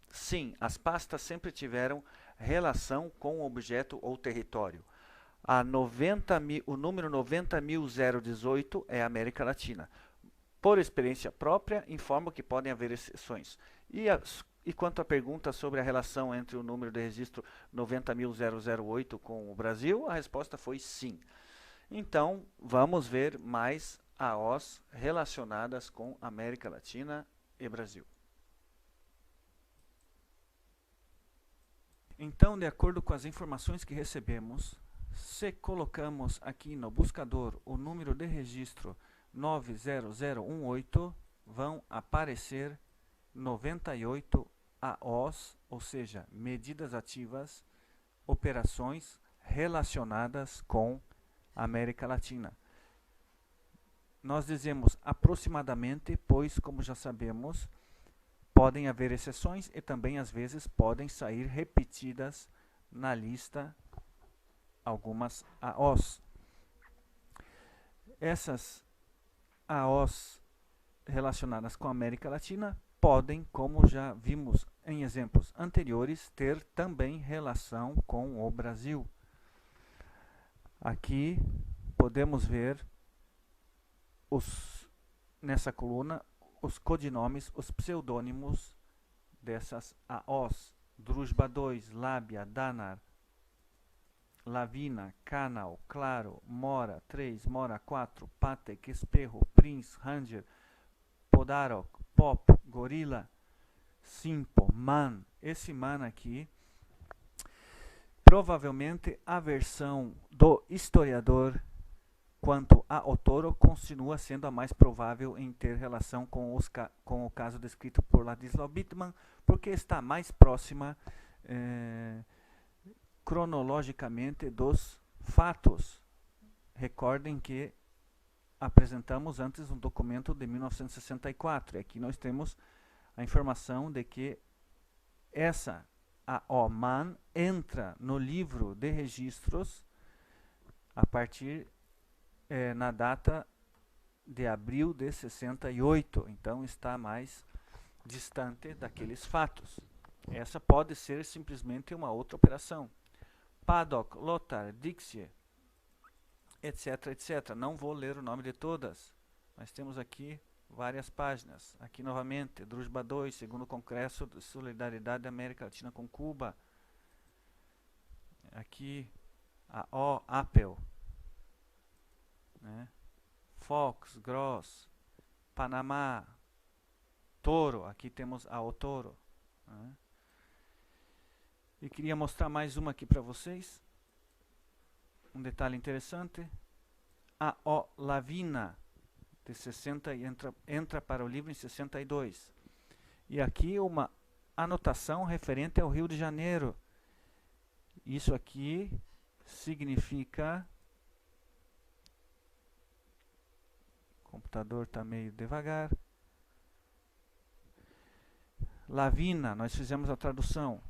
sim, as pastas sempre tiveram relação com o objeto ou território. O número 90.018 é a América Latina. Por experiência própria, informo que podem haver exceções. E quanto à pergunta sobre a relação entre o número de registro 90.008 com o Brasil, a resposta foi sim. Então, vamos ver mais AOs relacionadas com América Latina e Brasil. Então, de acordo com as informações que recebemos, se colocamos aqui no buscador o número de registro 90018, vão aparecer 98 AOs, ou seja, medidas ativas, operações relacionadas com a América Latina. Nós dizemos aproximadamente, pois, como já sabemos, podem haver exceções e também, às vezes, podem sair repetidas na lista algumas AOs. Essas AOs relacionadas com a América Latina podem, como já vimos em exemplos anteriores, ter também relação com o Brasil. Aqui podemos ver nessa coluna os codinomes, os pseudônimos dessas AOs: Drusba II, Lábia, Danar, Lavina, Canal, Claro, Mora 3, Mora 4, Patek, Espejo, Prince, Ranger, Podarok, Pop, Gorila, Simpo, Man. Esse Man aqui, provavelmente a versão do historiador quanto a Otoro continua sendo a mais provável em ter relação com o caso descrito por Ladislau Bittmann, porque está mais próxima cronologicamente dos fatos. Recordem que apresentamos antes um documento de 1964, e aqui nós temos a informação de que essa AO-MAN entra no livro de registros a partir na data de abril de 68, então está mais distante daqueles fatos. Essa pode ser simplesmente uma outra operação. Paddock, Lothar, Dixie, etc, etc. Não vou ler o nome de todas, mas temos aqui várias páginas. Aqui novamente, Drusba II, segundo Congresso de Solidariedade da América Latina com Cuba. Aqui, a Apple, né? Fox, Gross, Panamá, Toro, aqui temos a Otoro, né? E queria mostrar mais uma aqui para vocês. Um detalhe interessante: a O Lavina de 60 entra para o livro em 62. E aqui uma anotação referente ao Rio de Janeiro. Isso aqui significa... O computador está meio devagar. Lavina, nós fizemos a tradução.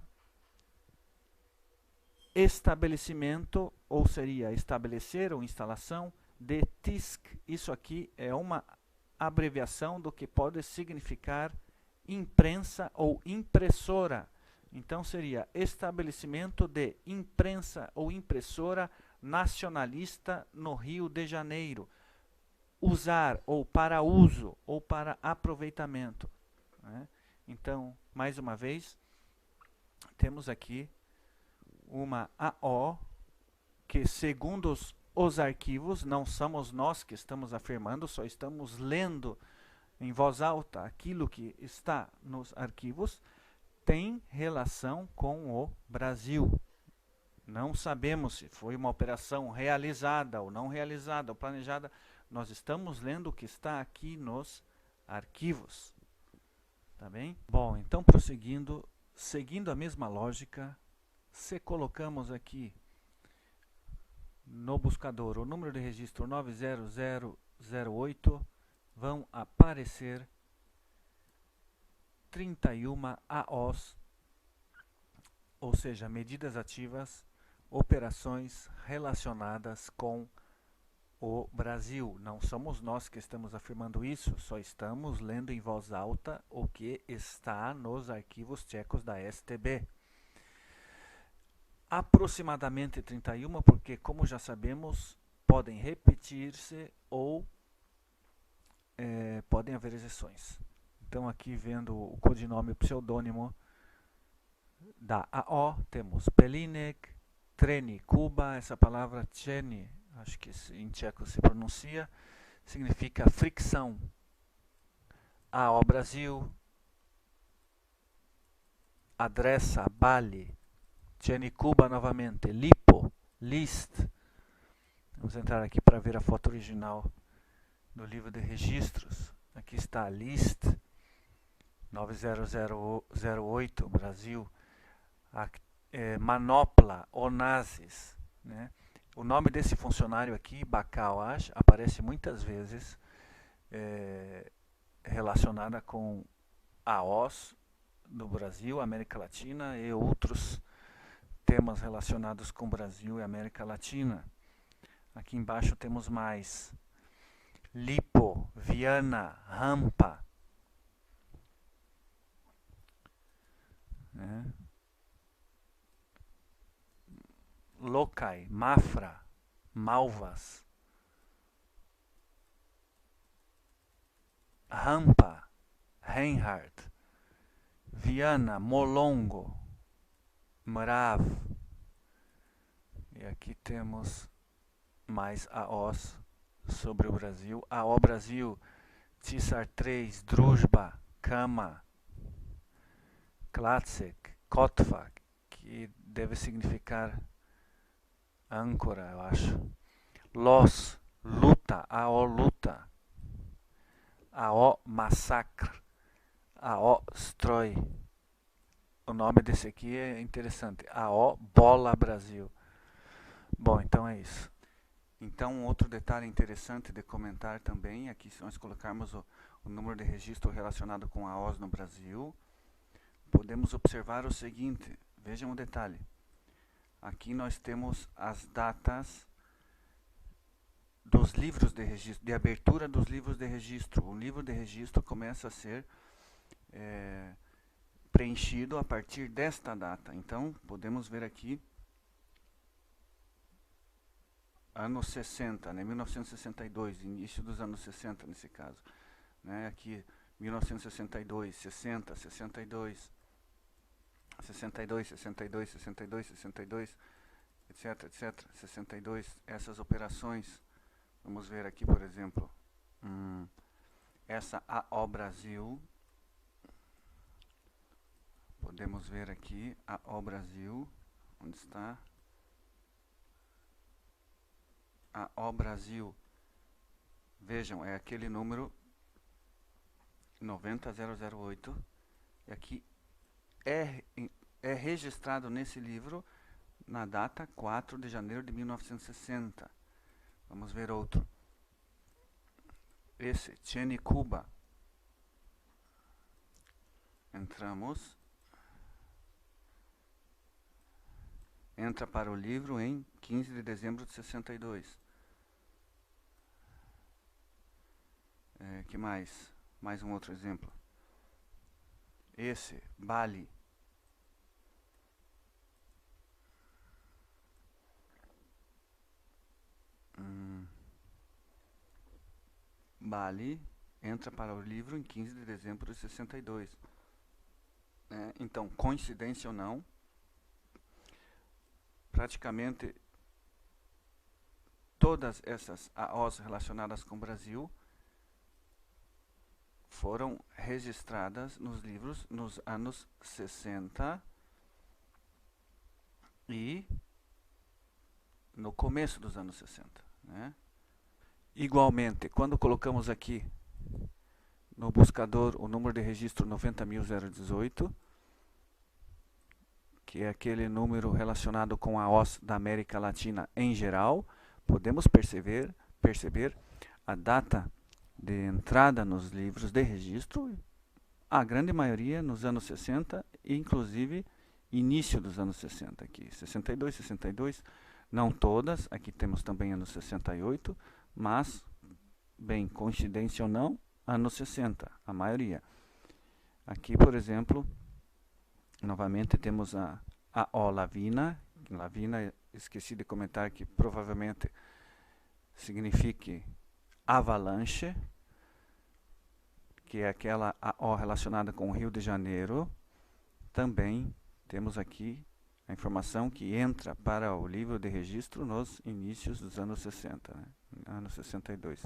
Estabelecimento, ou seria estabelecer ou instalação, de TISC. Isso aqui é uma abreviação do que pode significar imprensa ou impressora. Então seria estabelecimento de imprensa ou impressora nacionalista no Rio de Janeiro. Usar, ou para uso, ou para aproveitamento, né? Então, mais uma vez, temos aqui uma AO que, segundo os arquivos, não somos nós que estamos afirmando, só estamos lendo em voz alta aquilo que está nos arquivos, tem relação com o Brasil. Não sabemos se foi uma operação realizada ou não realizada ou planejada. Nós estamos lendo o que está aqui nos arquivos. Tá bem? Bom, então prosseguindo, seguindo a mesma lógica, se colocamos aqui no buscador o número de registro 90008, vão aparecer 31 AOs, ou seja, medidas ativas, operações relacionadas com o Brasil. Não somos nós que estamos afirmando isso, só estamos lendo em voz alta o que está nos arquivos tchecos da STB. Aproximadamente 31, porque, como já sabemos, podem repetir-se ou podem haver exceções. Então, aqui vendo o codinome, o pseudônimo da AO, temos Pelinek, Treni, Cuba. Essa palavra Treni, acho que em tcheco se pronuncia, significa fricção. AO Brasil, adressa, Bali, Treni, Cuba novamente, Lipo, List. Vamos entrar aqui para ver a foto original do livro de registros. Aqui está a List 90008, Brasil. Manopla, Onassis, né? O nome desse funcionário aqui, Bacauas, aparece muitas vezes relacionada com AOs do Brasil, América Latina e outros temas relacionados com o Brasil e América Latina. Aqui embaixo temos mais Lipo, Viana, Rampa, né? Locai, Mafra, Malvas, Rampa, Reinhardt, Viana, Molongo, Mrav. E aqui temos mais AOs sobre o Brasil. AO Brasil, Tissar 3, Drujba, Kama, Klatsek, Kotva, que deve significar âncora, eu acho. Los, luta, AO luta, AO massacre, AO stroi. O nome desse aqui é interessante, AO bola Brasil. Bom, então é isso. Então, outro detalhe interessante de comentar também, aqui se nós colocarmos o número de registro relacionado com AOs no Brasil, podemos observar o seguinte, vejam o detalhe. Aqui nós temos as datas dos livros de registro, de abertura dos livros de registro. O livro de registro começa a ser preenchido a partir desta data. Então, podemos ver aqui anos 60, né, 1962, início dos anos 60 nesse caso. Né, aqui 1962, 60, 62, 62, 62, 62, 62, etc, etc, 62, essas operações. Vamos ver aqui, por exemplo, essa AO Brasil. Podemos ver aqui AO Brasil, onde está? AO Brasil. Vejam, é aquele número 90008. E aqui é registrado nesse livro na data 4 de janeiro de 1960. Vamos ver outro. Esse, Treni Cuba. Entramos. Entra para o livro em 15 de dezembro de 62. Que mais? Mais um outro exemplo. Esse, Bali. Bali entra para o livro em 15 de dezembro de 62. Então, coincidência ou não, praticamente todas essas AOs relacionadas com o Brasil foram registradas nos livros nos anos 60 e no começo dos anos 60, né? Igualmente, quando colocamos aqui no buscador o número de registro 90.018, que é aquele número relacionado com a OS da América Latina em geral, podemos perceber a data de entrada nos livros de registro, a grande maioria nos anos 60, inclusive início dos anos 60 aqui, 62, não todas, aqui temos também anos 68, mas, bem, coincidência ou não, anos 60, a maioria. Aqui, por exemplo, novamente temos a O Lavina. Lavina, esqueci de comentar que provavelmente signifique avalanche, que é aquela O relacionada com o Rio de Janeiro. Também temos aqui a informação que entra para o livro de registro nos inícios dos anos 60, né? Ano 62.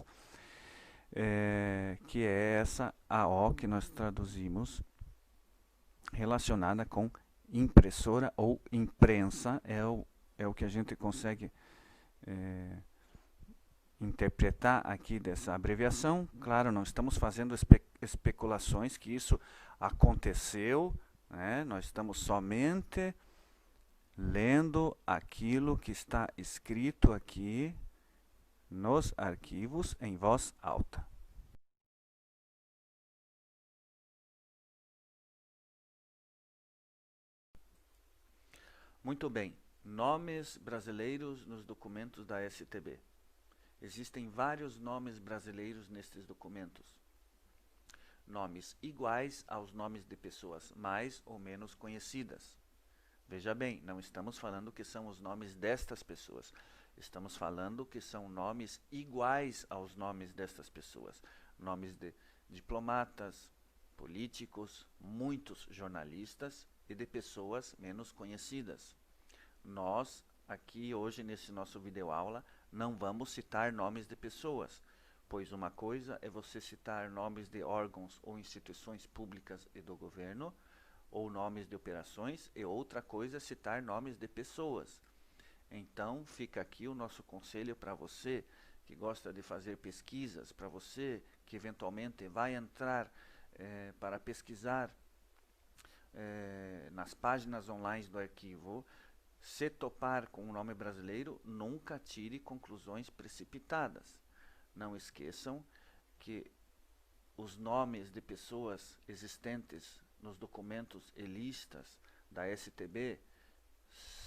Que é essa AO que nós traduzimos relacionada com impressora ou imprensa, é o que a gente consegue interpretar aqui dessa abreviação. Claro, não estamos fazendo especulações que isso aconteceu, né? Nós estamos somente lendo aquilo que está escrito aqui nos arquivos em voz alta. Muito bem, nomes brasileiros nos documentos da STB. Existem vários nomes brasileiros nestes documentos. Nomes iguais aos nomes de pessoas mais ou menos conhecidas. Veja bem, não estamos falando que são os nomes destas pessoas. Estamos falando que são nomes iguais aos nomes destas pessoas. Nomes de diplomatas, políticos, muitos jornalistas e de pessoas menos conhecidas. Nós, aqui hoje nesse nosso videoaula, não vamos citar nomes de pessoas, pois uma coisa é você citar nomes de órgãos ou instituições públicas e do governo, ou nomes de operações, e outra coisa é citar nomes de pessoas. Então, fica aqui o nosso conselho para você que gosta de fazer pesquisas, para você que eventualmente vai entrar para pesquisar nas páginas online do arquivo. Se topar com um nome brasileiro, nunca tire conclusões precipitadas. Não esqueçam que os nomes de pessoas existentes nos documentos e listas da STB,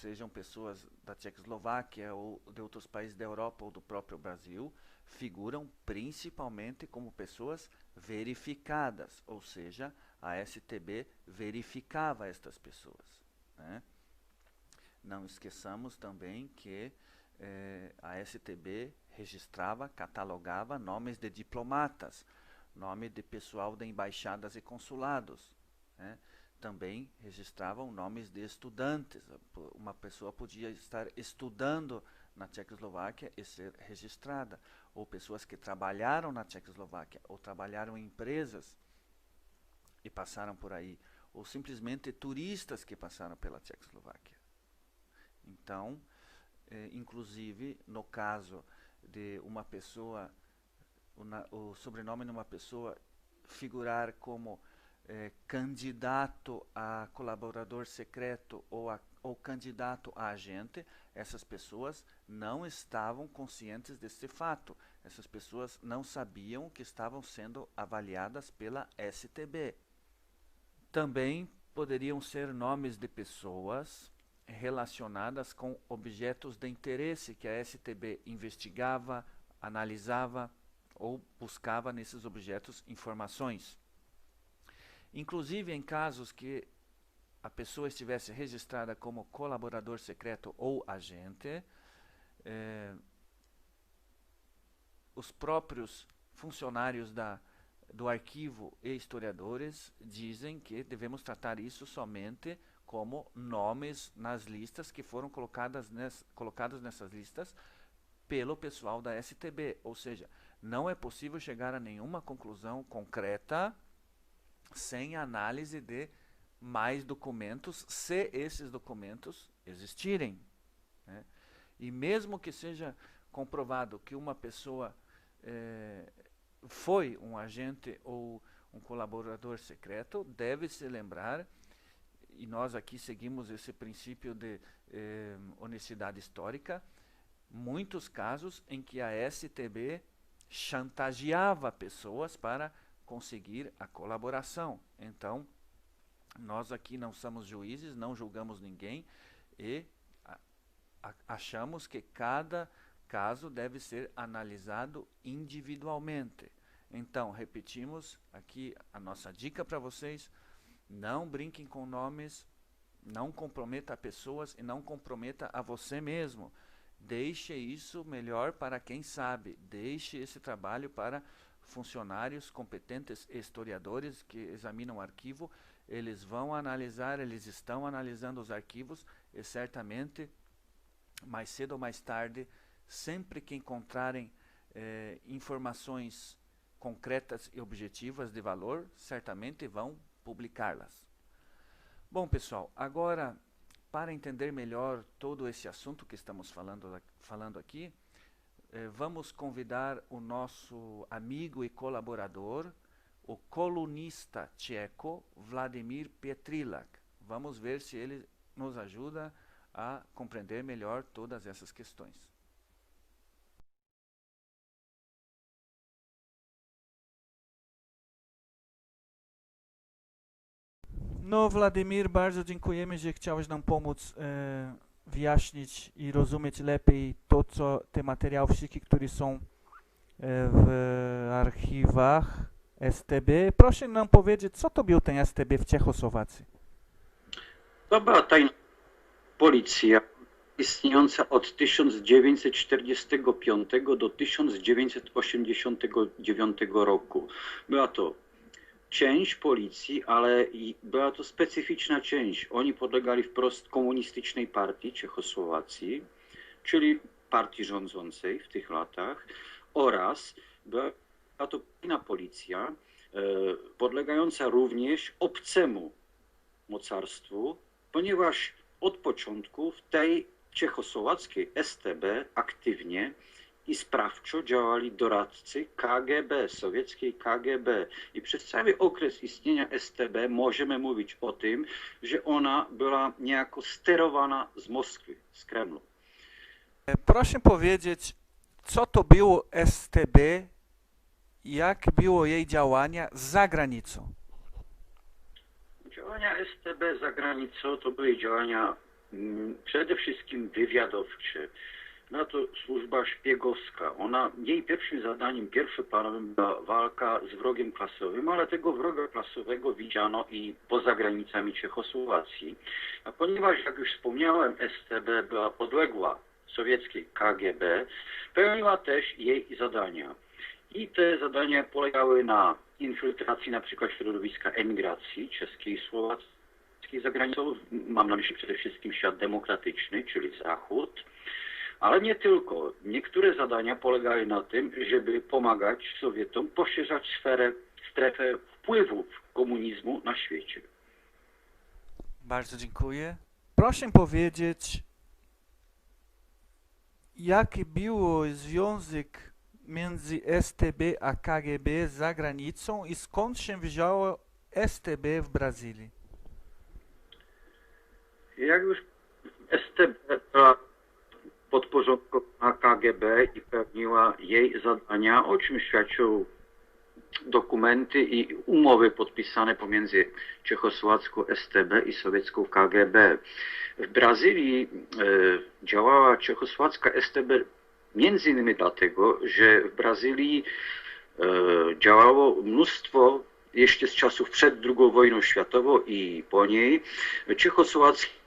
sejam pessoas da Tchecoslováquia ou de outros países da Europa ou do próprio Brasil, figuram principalmente como pessoas verificadas, ou seja, a STB verificava estas pessoas, né? Não esqueçamos também que a STB registrava, catalogava nomes de diplomatas, nome de pessoal de embaixadas e consulados, né? Também registravam nomes de estudantes. Uma pessoa podia estar estudando na Tchecoslováquia e ser registrada, ou pessoas que trabalharam na Tchecoslováquia, ou trabalharam em empresas e passaram por aí, ou simplesmente turistas que passaram pela Tchecoslováquia. Então, inclusive, no caso de uma pessoa, o sobrenome de uma pessoa figurar como candidato a colaborador secreto ou candidato a agente, essas pessoas não estavam conscientes desse fato. Essas pessoas não sabiam que estavam sendo avaliadas pela STB. Também poderiam ser nomes de pessoas relacionadas com objetos de interesse que a STB investigava, analisava ou buscava nesses objetos informações. Inclusive em casos que a pessoa estivesse registrada como colaborador secreto ou agente, os próprios funcionários do arquivo e historiadores dizem que devemos tratar isso somente como nomes nas listas que foram colocados nessas listas pelo pessoal da STB. Ou seja, não é possível chegar a nenhuma conclusão concreta sem análise de mais documentos, se esses documentos existirem, né? E mesmo que seja comprovado que uma pessoa foi um agente ou um colaborador secreto, deve-se lembrar, e nós aqui seguimos esse princípio de honestidade histórica, muitos casos em que a STB chantageava pessoas para conseguir a colaboração. Então, nós aqui não somos juízes, não julgamos ninguém e achamos que cada caso deve ser analisado individualmente. Então, repetimos aqui a nossa dica para vocês: não brinquem com nomes, não comprometa pessoas e não comprometa a você mesmo. Deixe isso melhor para quem sabe, deixe esse trabalho para funcionários competentes, historiadores que examinam o arquivo. Eles vão analisar, eles estão analisando os arquivos e certamente, mais cedo ou mais tarde, sempre que encontrarem informações concretas e objetivas de valor, certamente vão publicá-las. Bom, pessoal, agora, para entender melhor todo esse assunto que estamos falando aqui, vamos convidar o nosso amigo e colaborador, o colunista tcheco Vladimir Petrilak. Vamos ver se ele nos ajuda a compreender melhor todas essas questões. No, Wladimir, bardzo dziękujemy, że chciałeś nam pomóc wyjaśnić i rozumieć lepiej to, co te materiały wszystkie, które są w archiwach STB. Proszę nam powiedzieć, co to był ten STB w Czechosłowacji? To była tajna policja istniejąca od 1945 do 1989 roku. Była to część policji, ale była to specyficzna część. Oni podlegali wprost komunistycznej partii Czechosłowacji, czyli partii rządzącej w tych latach, oraz była to inna policja podlegająca również obcemu mocarstwu, ponieważ od początku w tej czechosłowackiej STB aktywnie i sprawczo działali doradcy KGB, sowieckiej KGB. I przez cały okres istnienia STB możemy mówić o tym, że ona była niejako sterowana z Moskwy, z Kremlu. Proszę powiedzieć, co to było STB i jak było jej działania za granicą? Działania STB za granicą to były działania przede wszystkim wywiadowcze. No to służba szpiegowska. Jej pierwszym zadaniem, pierwszoplanem była walka z wrogiem klasowym, ale tego wroga klasowego widziano i poza granicami Czechosłowacji. A ponieważ, jak już wspomniałem, STB była podległa sowieckiej KGB, pełniła też jej zadania. I te zadania polegały na infiltracji na przykład środowiska emigracji czeskiej i słowackiej za granicą. Mam na myśli przede wszystkim świat demokratyczny, czyli Zachód. Ale nie tylko. Niektóre zadania polegały na tym, żeby pomagać Sowietom poszerzać strefę wpływów komunizmu na świecie. Bardzo dziękuję. Proszę powiedzieć, jaki był związek między STB a KGB za granicą i skąd się wzięło STB w Brazylii? Jak już STB była podporządkowana KGB i pełniła jej zadania, o czym świadczą dokumenty i umowy podpisane pomiędzy czechosłowacką STB i sowiecką KGB. W Brazylii działała czechosłowacka STB między innymi dlatego, że w Brazylii działało mnóstwo, jeszcze z czasów przed II wojną światową i po niej, czechosłowackich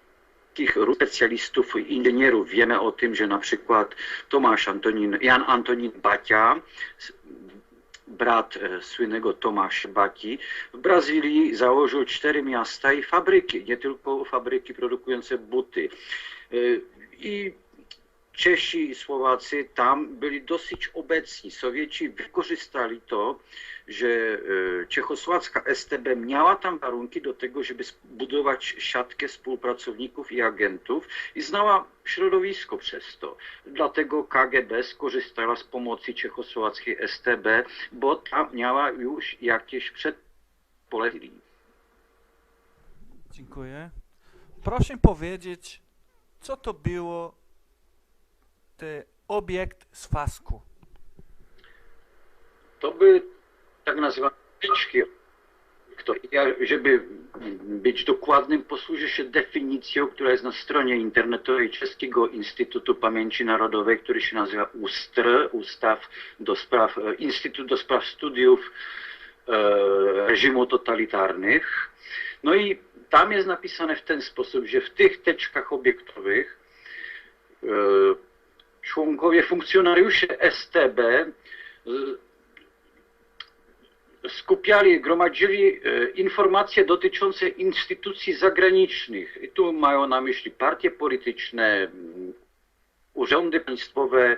specjalistów i inżynierów. Wiemy o tym, że na przykład Jan Antonin Baťa, brat słynnego Tomasza Bati, w Brazylii założył 4 miasta i fabryki, nie tylko fabryki produkujące buty. I Czesi i Słowacy tam byli dosyć obecni. Sowieci wykorzystali to, że czechosłowacka StB miała tam warunki do tego, żeby zbudować siatkę współpracowników i agentów i znała środowisko przez to. Dlatego KGB skorzystała z pomocy czechosłowackiej StB, bo tam miała już jakieś przedpole. Dziękuję. Proszę powiedzieć, co to było ten obiekt Swasku? To były tak nazywane teczki. Ja, żeby być dokładnym, posłużę się definicją, która jest na stronie internetowej Czeskiego Instytutu Pamięci Narodowej, który się nazywa USTR, Instytut do Spraw Studiów Reżimu Totalitarnych. No i tam jest napisane w ten sposób, że w tych teczkach obiektowych członkowie, funkcjonariusze StB skupiali, gromadzili informacje dotyczące instytucji zagranicznych. I tu mają na myśli partie polityczne, urzędy państwowe,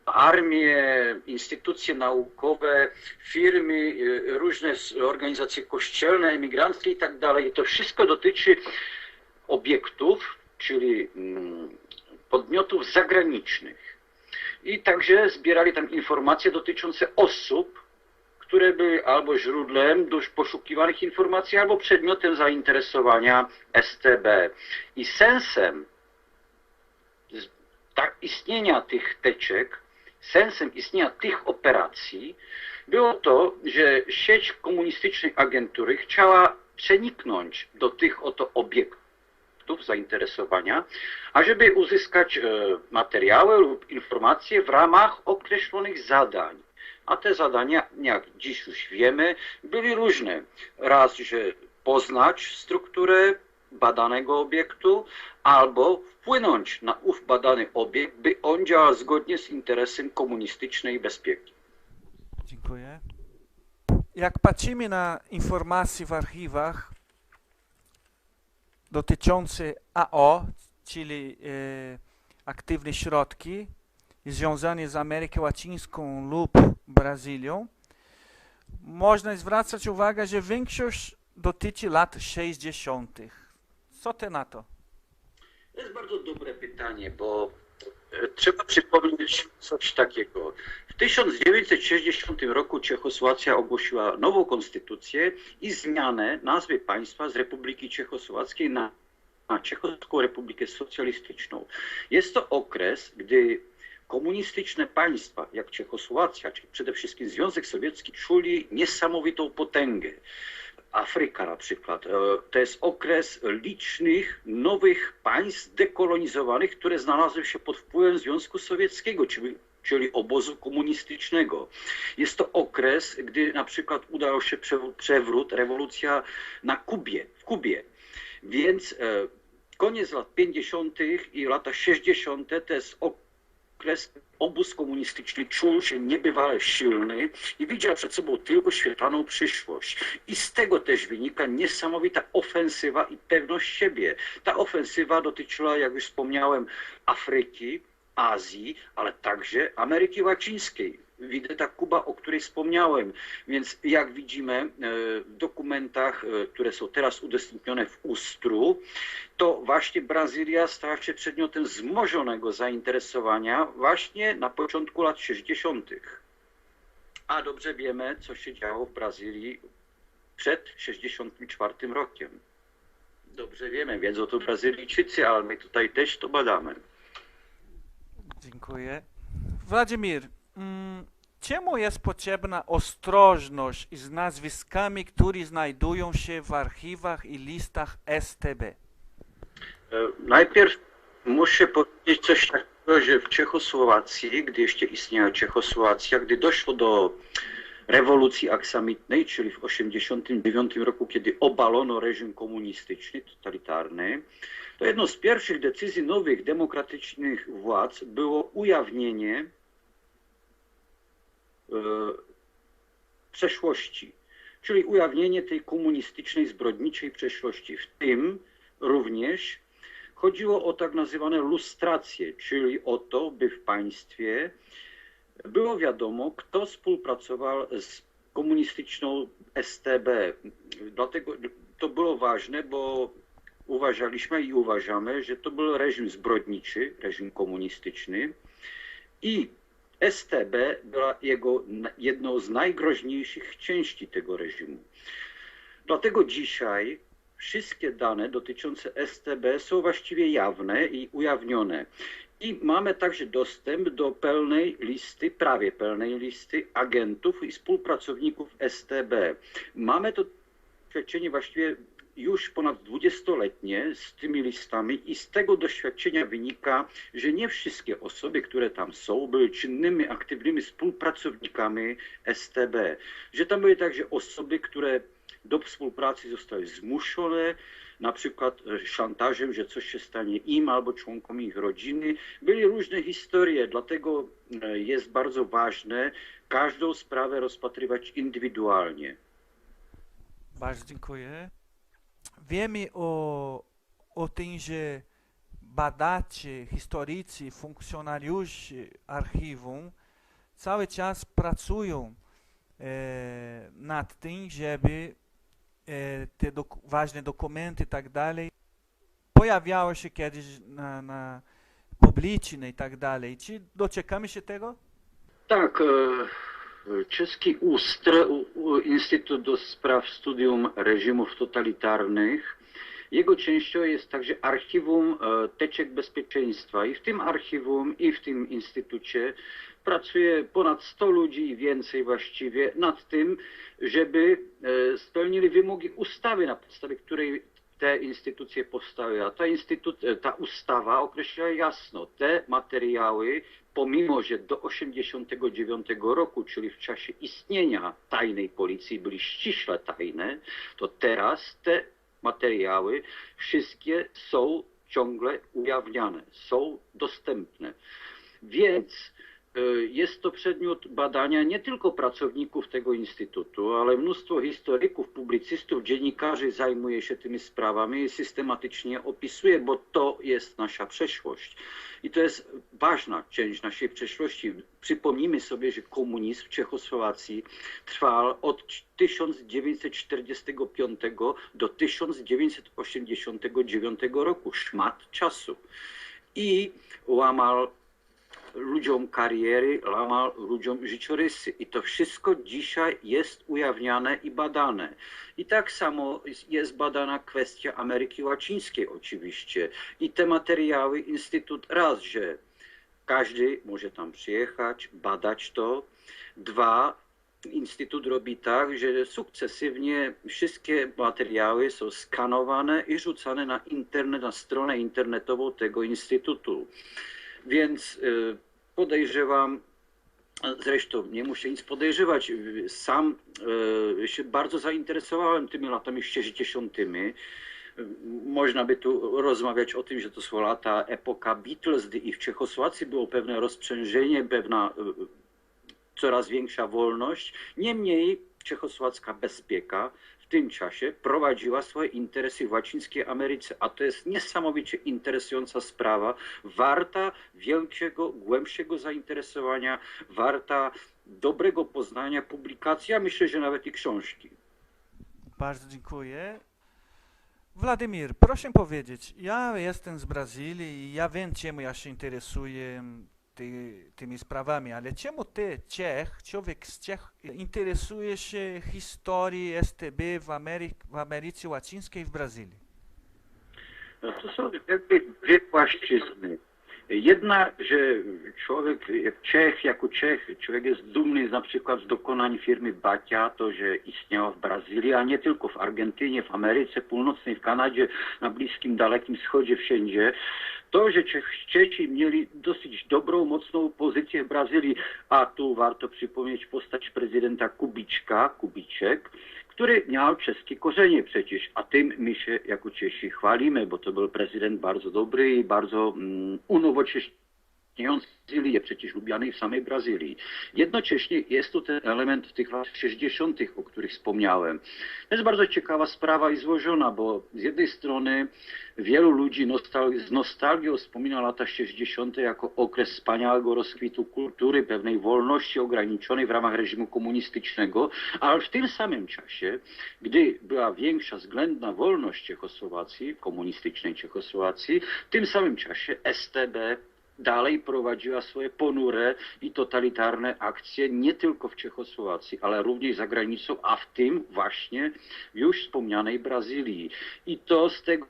armię, instytucje naukowe, firmy, różne organizacje kościelne, emigranckie i tak dalej. I to wszystko dotyczy obiektów, czyli podmiotów zagranicznych. I także zbierali tam informacje dotyczące osób, które były albo źródłem do poszukiwanych informacji, albo przedmiotem zainteresowania StB. I sensem istnienia tych teczek, sensem istnienia tych operacji było to, że sieć komunistycznej agentury chciała przeniknąć do tych oto obiektów zainteresowania, ażeby uzyskać materiały lub informacje w ramach określonych zadań. A te zadania, jak dziś już wiemy, były różne. Raz, że poznać strukturę badanego obiektu, albo wpłynąć na ów badany obiekt, by on działał zgodnie z interesem komunistycznej bezpieki. Dziękuję. Jak patrzymy na informacje w archiwach dotyczące AO, czyli aktywne środki związane z Ameryką Łacińską lub Brazylią, można zwracać uwagę, że większość dotyczy lat 60. Co ty na to? To jest bardzo dobre pytanie, bo trzeba przypomnieć coś takiego. W 1960 roku Czechosłowacja ogłosiła nową konstytucję i zmianę nazwy państwa z Republiki Czechosłowackiej na Czechosłowacką Republikę Socjalistyczną. Jest to okres, gdy komunistyczne państwa, jak Czechosłowacja, czy przede wszystkim Związek Sowiecki, czuli niesamowitą potęgę. Afryka na przykład. To jest okres licznych nowych państw dekolonizowanych, które znalazły się pod wpływem Związku Sowieckiego, czyli obozu komunistycznego. Jest to okres, gdy na przykład udał się przewrót, rewolucja w Kubie. Więc koniec lat 50. i lata 60. to jest okres, obóz komunistyczny czuł się niebywale silny i widział przed sobą tylko świetlaną przyszłość. I z tego też wynika niesamowita ofensywa i pewność siebie. Ta ofensywa dotyczyła, jak już wspomniałem, Afryki, Azji, ale także Ameryki Łacińskiej. Widać ta Kuba, o której wspomniałem. Więc jak widzimy w dokumentach, które są teraz udostępnione w USTR-u, to właśnie Brazylia stała się przedmiotem wzmożonego zainteresowania właśnie na początku lat 60. A dobrze wiemy, co się działo w Brazylii przed 64 rokiem. Dobrze wiemy, wiedzą to Brazylijczycy, ale my tutaj też to badamy. Dziękuję. Władimir, czemu jest potrzebna ostrożność z nazwiskami, które znajdują się w archiwach i listach StB? Najpierw muszę powiedzieć coś takiego, że w Czechosłowacji, gdy jeszcze istniała Czechosłowacja, gdy doszło do rewolucji aksamitnej, czyli w 1989 roku, kiedy obalono reżim komunistyczny, totalitarny, to jedną z pierwszych decyzji nowych, demokratycznych władz było ujawnienie przeszłości, czyli ujawnienie tej komunistycznej, zbrodniczej przeszłości, w tym również chodziło o tak nazywane lustracje, czyli o to, by w państwie było wiadomo, kto współpracował z komunistyczną StB. Dlatego to było ważne, bo uważaliśmy i uważamy, że to był reżim zbrodniczy, reżim komunistyczny i StB była jedną z najgroźniejszych części tego reżimu. Dlatego dzisiaj wszystkie dane dotyczące StB są właściwie jawne i ujawnione. I mamy także dostęp do pełnej listy, prawie pełnej listy agentów i współpracowników StB. Mamy to doświadczenie właściwie już ponad 20-letnie z tymi listami i z tego doświadczenia wynika, że nie wszystkie osoby, które tam są, były czynnymi, aktywnymi współpracownikami StB. Że tam były także osoby, które do współpracy zostały zmuszone, na przykład szantażem, że coś się stanie im albo członkom ich rodziny. Były różne historie, dlatego jest bardzo ważne każdą sprawę rozpatrywać indywidualnie. Bardzo dziękuję. Wiemy o tym, że badacze, historycy, funkcjonariusze archiwum cały czas pracują nad tym, żeby te ważne dokumenty i tak dalej pojawiały się kiedyś na publiczne i tak dalej. Czy doczekamy się tego? Tak, czeski Instytut do Spraw Studium Reżimów Totalitarnych, jego częścią jest także Archiwum Teczek Bezpieczeństwa i w tym archiwum i w tym instytucie pracuje ponad 100 ludzi i więcej właściwie nad tym, żeby spełnili wymogi ustawy, na podstawie której te instytucje powstały. A ta ustawa określa jasno, te materiały, pomimo że do 1989 roku, czyli w czasie istnienia tajnej policji były ściśle tajne, to teraz te materiały wszystkie są ciągle ujawniane, są dostępne. Więc jest to przedmiot badania nie tylko pracowników tego instytutu, ale mnóstwo historyków, publicystów, dziennikarzy zajmuje się tymi sprawami i systematycznie opisuje, bo to jest nasza przeszłość. I to jest ważna część naszej przeszłości. Przypomnijmy sobie, że komunizm w Czechosłowacji trwał od 1945 do 1989 roku, szmat czasu. I łamał ludziom kariery, łamał ludziom życiorysy. I to wszystko dzisiaj jest ujawniane i badane. I tak samo jest badana kwestia Ameryki Łacińskiej oczywiście. I te materiały Instytut raz, że każdy może tam przyjechać, badać to. Dwa, Instytut robi tak, że sukcesywnie wszystkie materiały są skanowane i rzucane na internet, na stronę internetową tego Instytutu. Więc podejrzewam, zresztą nie muszę nic podejrzewać, sam się bardzo zainteresowałem tymi latami 60. Można by tu rozmawiać o tym, że to są lata, epoka Beatles i w Czechosłowacji było pewne rozprzężenie, pewna coraz większa wolność. Niemniej czechosłowacka bezpieka w tym czasie prowadziła swoje interesy w Łacińskiej Ameryce, a to jest niesamowicie interesująca sprawa, warta większego, głębszego zainteresowania, warta dobrego poznania, publikacji, a myślę, że nawet i książki. Bardzo dziękuję. Władimir, proszę powiedzieć, ja jestem z Brazylii i ja wiem, czemu ja się interesuję tymi sprawami, ale czemu ty, Czech, człowiek z Czech, interesuje się historią StB w Ameryce Łacińskiej i w Brazylii? No to są jakby dwie płaszczyzny. Jedna, że człowiek, jako Czech, człowiek jest dumny na przykład z dokonań firmy Batia, to, że istniała w Brazylii, a nie tylko w Argentynie, w Ameryce Północnej, w Kanadzie, na Bliskim, Dalekim Wschodzie, wszędzie. To, że Czesi mieli dosyć dobrą, mocną pozycję w Brazylii, a tu warto przypomnieć postać prezydenta Kubiczek, który miał czeskie korzenie przecież, a tym my się jako Czesi chwalimy, bo to był prezydent bardzo dobry i bardzo unowocześniony I on je przecież lubiany w samej Brazylii. Jednocześnie jest to ten element tych lat 60., o których wspomniałem. To jest bardzo ciekawa sprawa i złożona, bo z jednej strony wielu ludzi z nostalgią wspomina lata 60. jako okres wspaniałego rozkwitu kultury, pewnej wolności ograniczonej w ramach reżimu komunistycznego, ale w tym samym czasie, gdy była większa względna wolność Czechosłowacji, komunistycznej Czechosłowacji, w tym samym czasie STB dalej prowadziła swoje ponure i totalitarne akcje nie tylko w Czechosłowacji, ale również za granicą, a w tym właśnie w już wspomnianej Brazylii. I to z tego,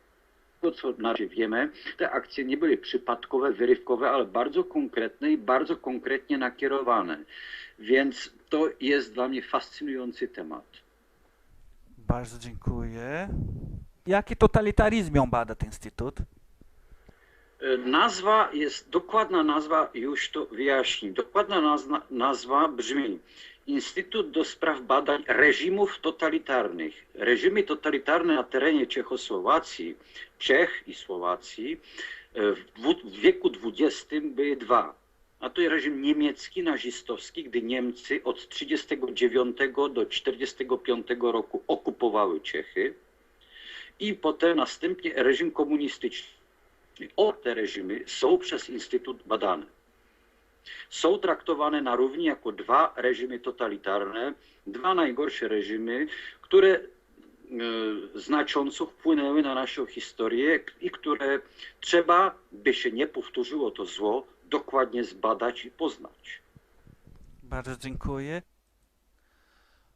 co na razie wiemy, te akcje nie były przypadkowe, wyrywkowe, ale bardzo konkretne i bardzo konkretnie nakierowane. Więc to jest dla mnie fascynujący temat. Bardzo dziękuję. Jaki totalitaryzm ją bada ten instytut? Dokładna nazwa już to wyjaśni. Dokładna nazwa brzmi Instytut do Spraw Badań Reżimów Totalitarnych. Reżimy totalitarne na terenie Czechosłowacji, Czech i Słowacji w wieku XX były dwa. A to jest reżim niemiecki, nazistowski, gdy Niemcy od 1939 do 1945 roku okupowały Czechy i potem następnie reżim komunistyczny. Te reżimy są przez Instytut badane. Są traktowane na równi jako dwa reżimy totalitarne, dwa najgorsze reżimy, które znacząco wpłynęły na naszą historię i które trzeba, by się nie powtórzyło to zło, dokładnie zbadać i poznać. Bardzo dziękuję.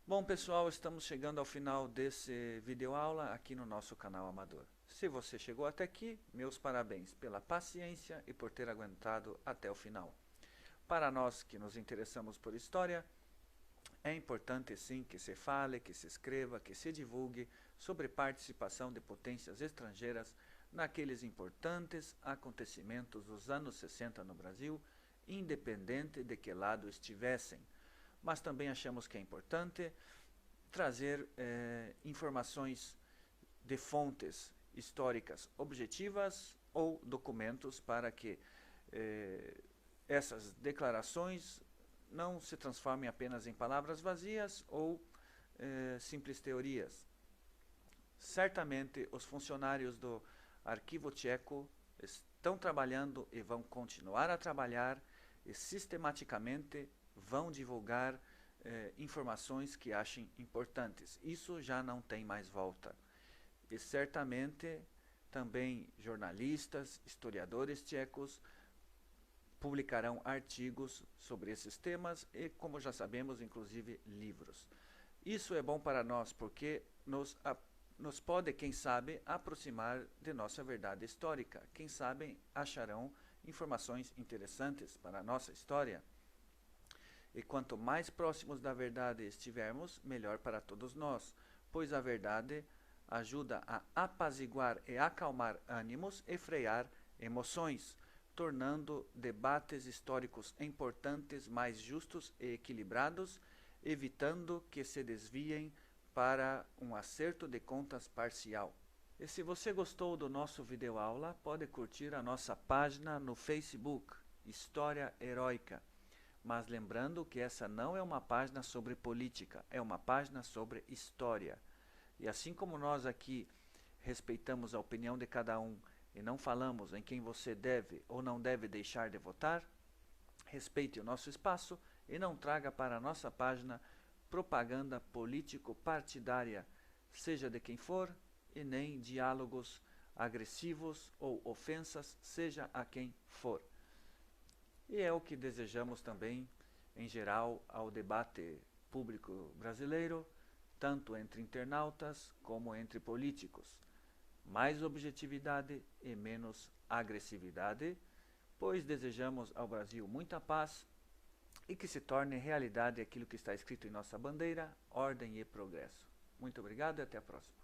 Bom, pessoal, estamos chegando ao final desse videoaula aqui no nosso canal Amador. Se você chegou até aqui, meus parabéns pela paciência e por ter aguentado até o final. Para nós que nos interessamos por história, é importante sim que se fale, que se escreva, que se divulgue sobre participação de potências estrangeiras naqueles importantes acontecimentos dos anos 60 no Brasil, independente de que lado estivessem. Mas também achamos que é importante trazer informações de fontes históricas objetivas ou documentos para que essas declarações não se transformem apenas em palavras vazias ou simples teorias. Certamente os funcionários do Arquivo Tcheco estão trabalhando e vão continuar a trabalhar e sistematicamente vão divulgar informações que achem importantes. Isso já não tem mais volta. E certamente também jornalistas, historiadores tchecos publicarão artigos sobre esses temas e, como já sabemos, inclusive livros. Isso é bom para nós porque nos pode, quem sabe, aproximar de nossa verdade histórica. Quem sabe acharão informações interessantes para a nossa história. E quanto mais próximos da verdade estivermos, melhor para todos nós, pois a verdade ajuda a apaziguar e acalmar ânimos e frear emoções, tornando debates históricos importantes mais justos e equilibrados, evitando que se desviem para um acerto de contas parcial. E se você gostou do nosso videoaula, pode curtir a nossa página no Facebook, História Heróica. Mas lembrando que essa não é uma página sobre política, é uma página sobre história. E assim como nós aqui respeitamos a opinião de cada um e não falamos em quem você deve ou não deve deixar de votar, respeite o nosso espaço e não traga para a nossa página propaganda político-partidária, seja de quem for, e nem diálogos agressivos ou ofensas, seja a quem for. E é o que desejamos também, em geral, ao debate público brasileiro, tanto entre internautas como entre políticos. Mais objetividade e menos agressividade, pois desejamos ao Brasil muita paz e que se torne realidade aquilo que está escrito em nossa bandeira, ordem e progresso. Muito obrigado e até a próxima.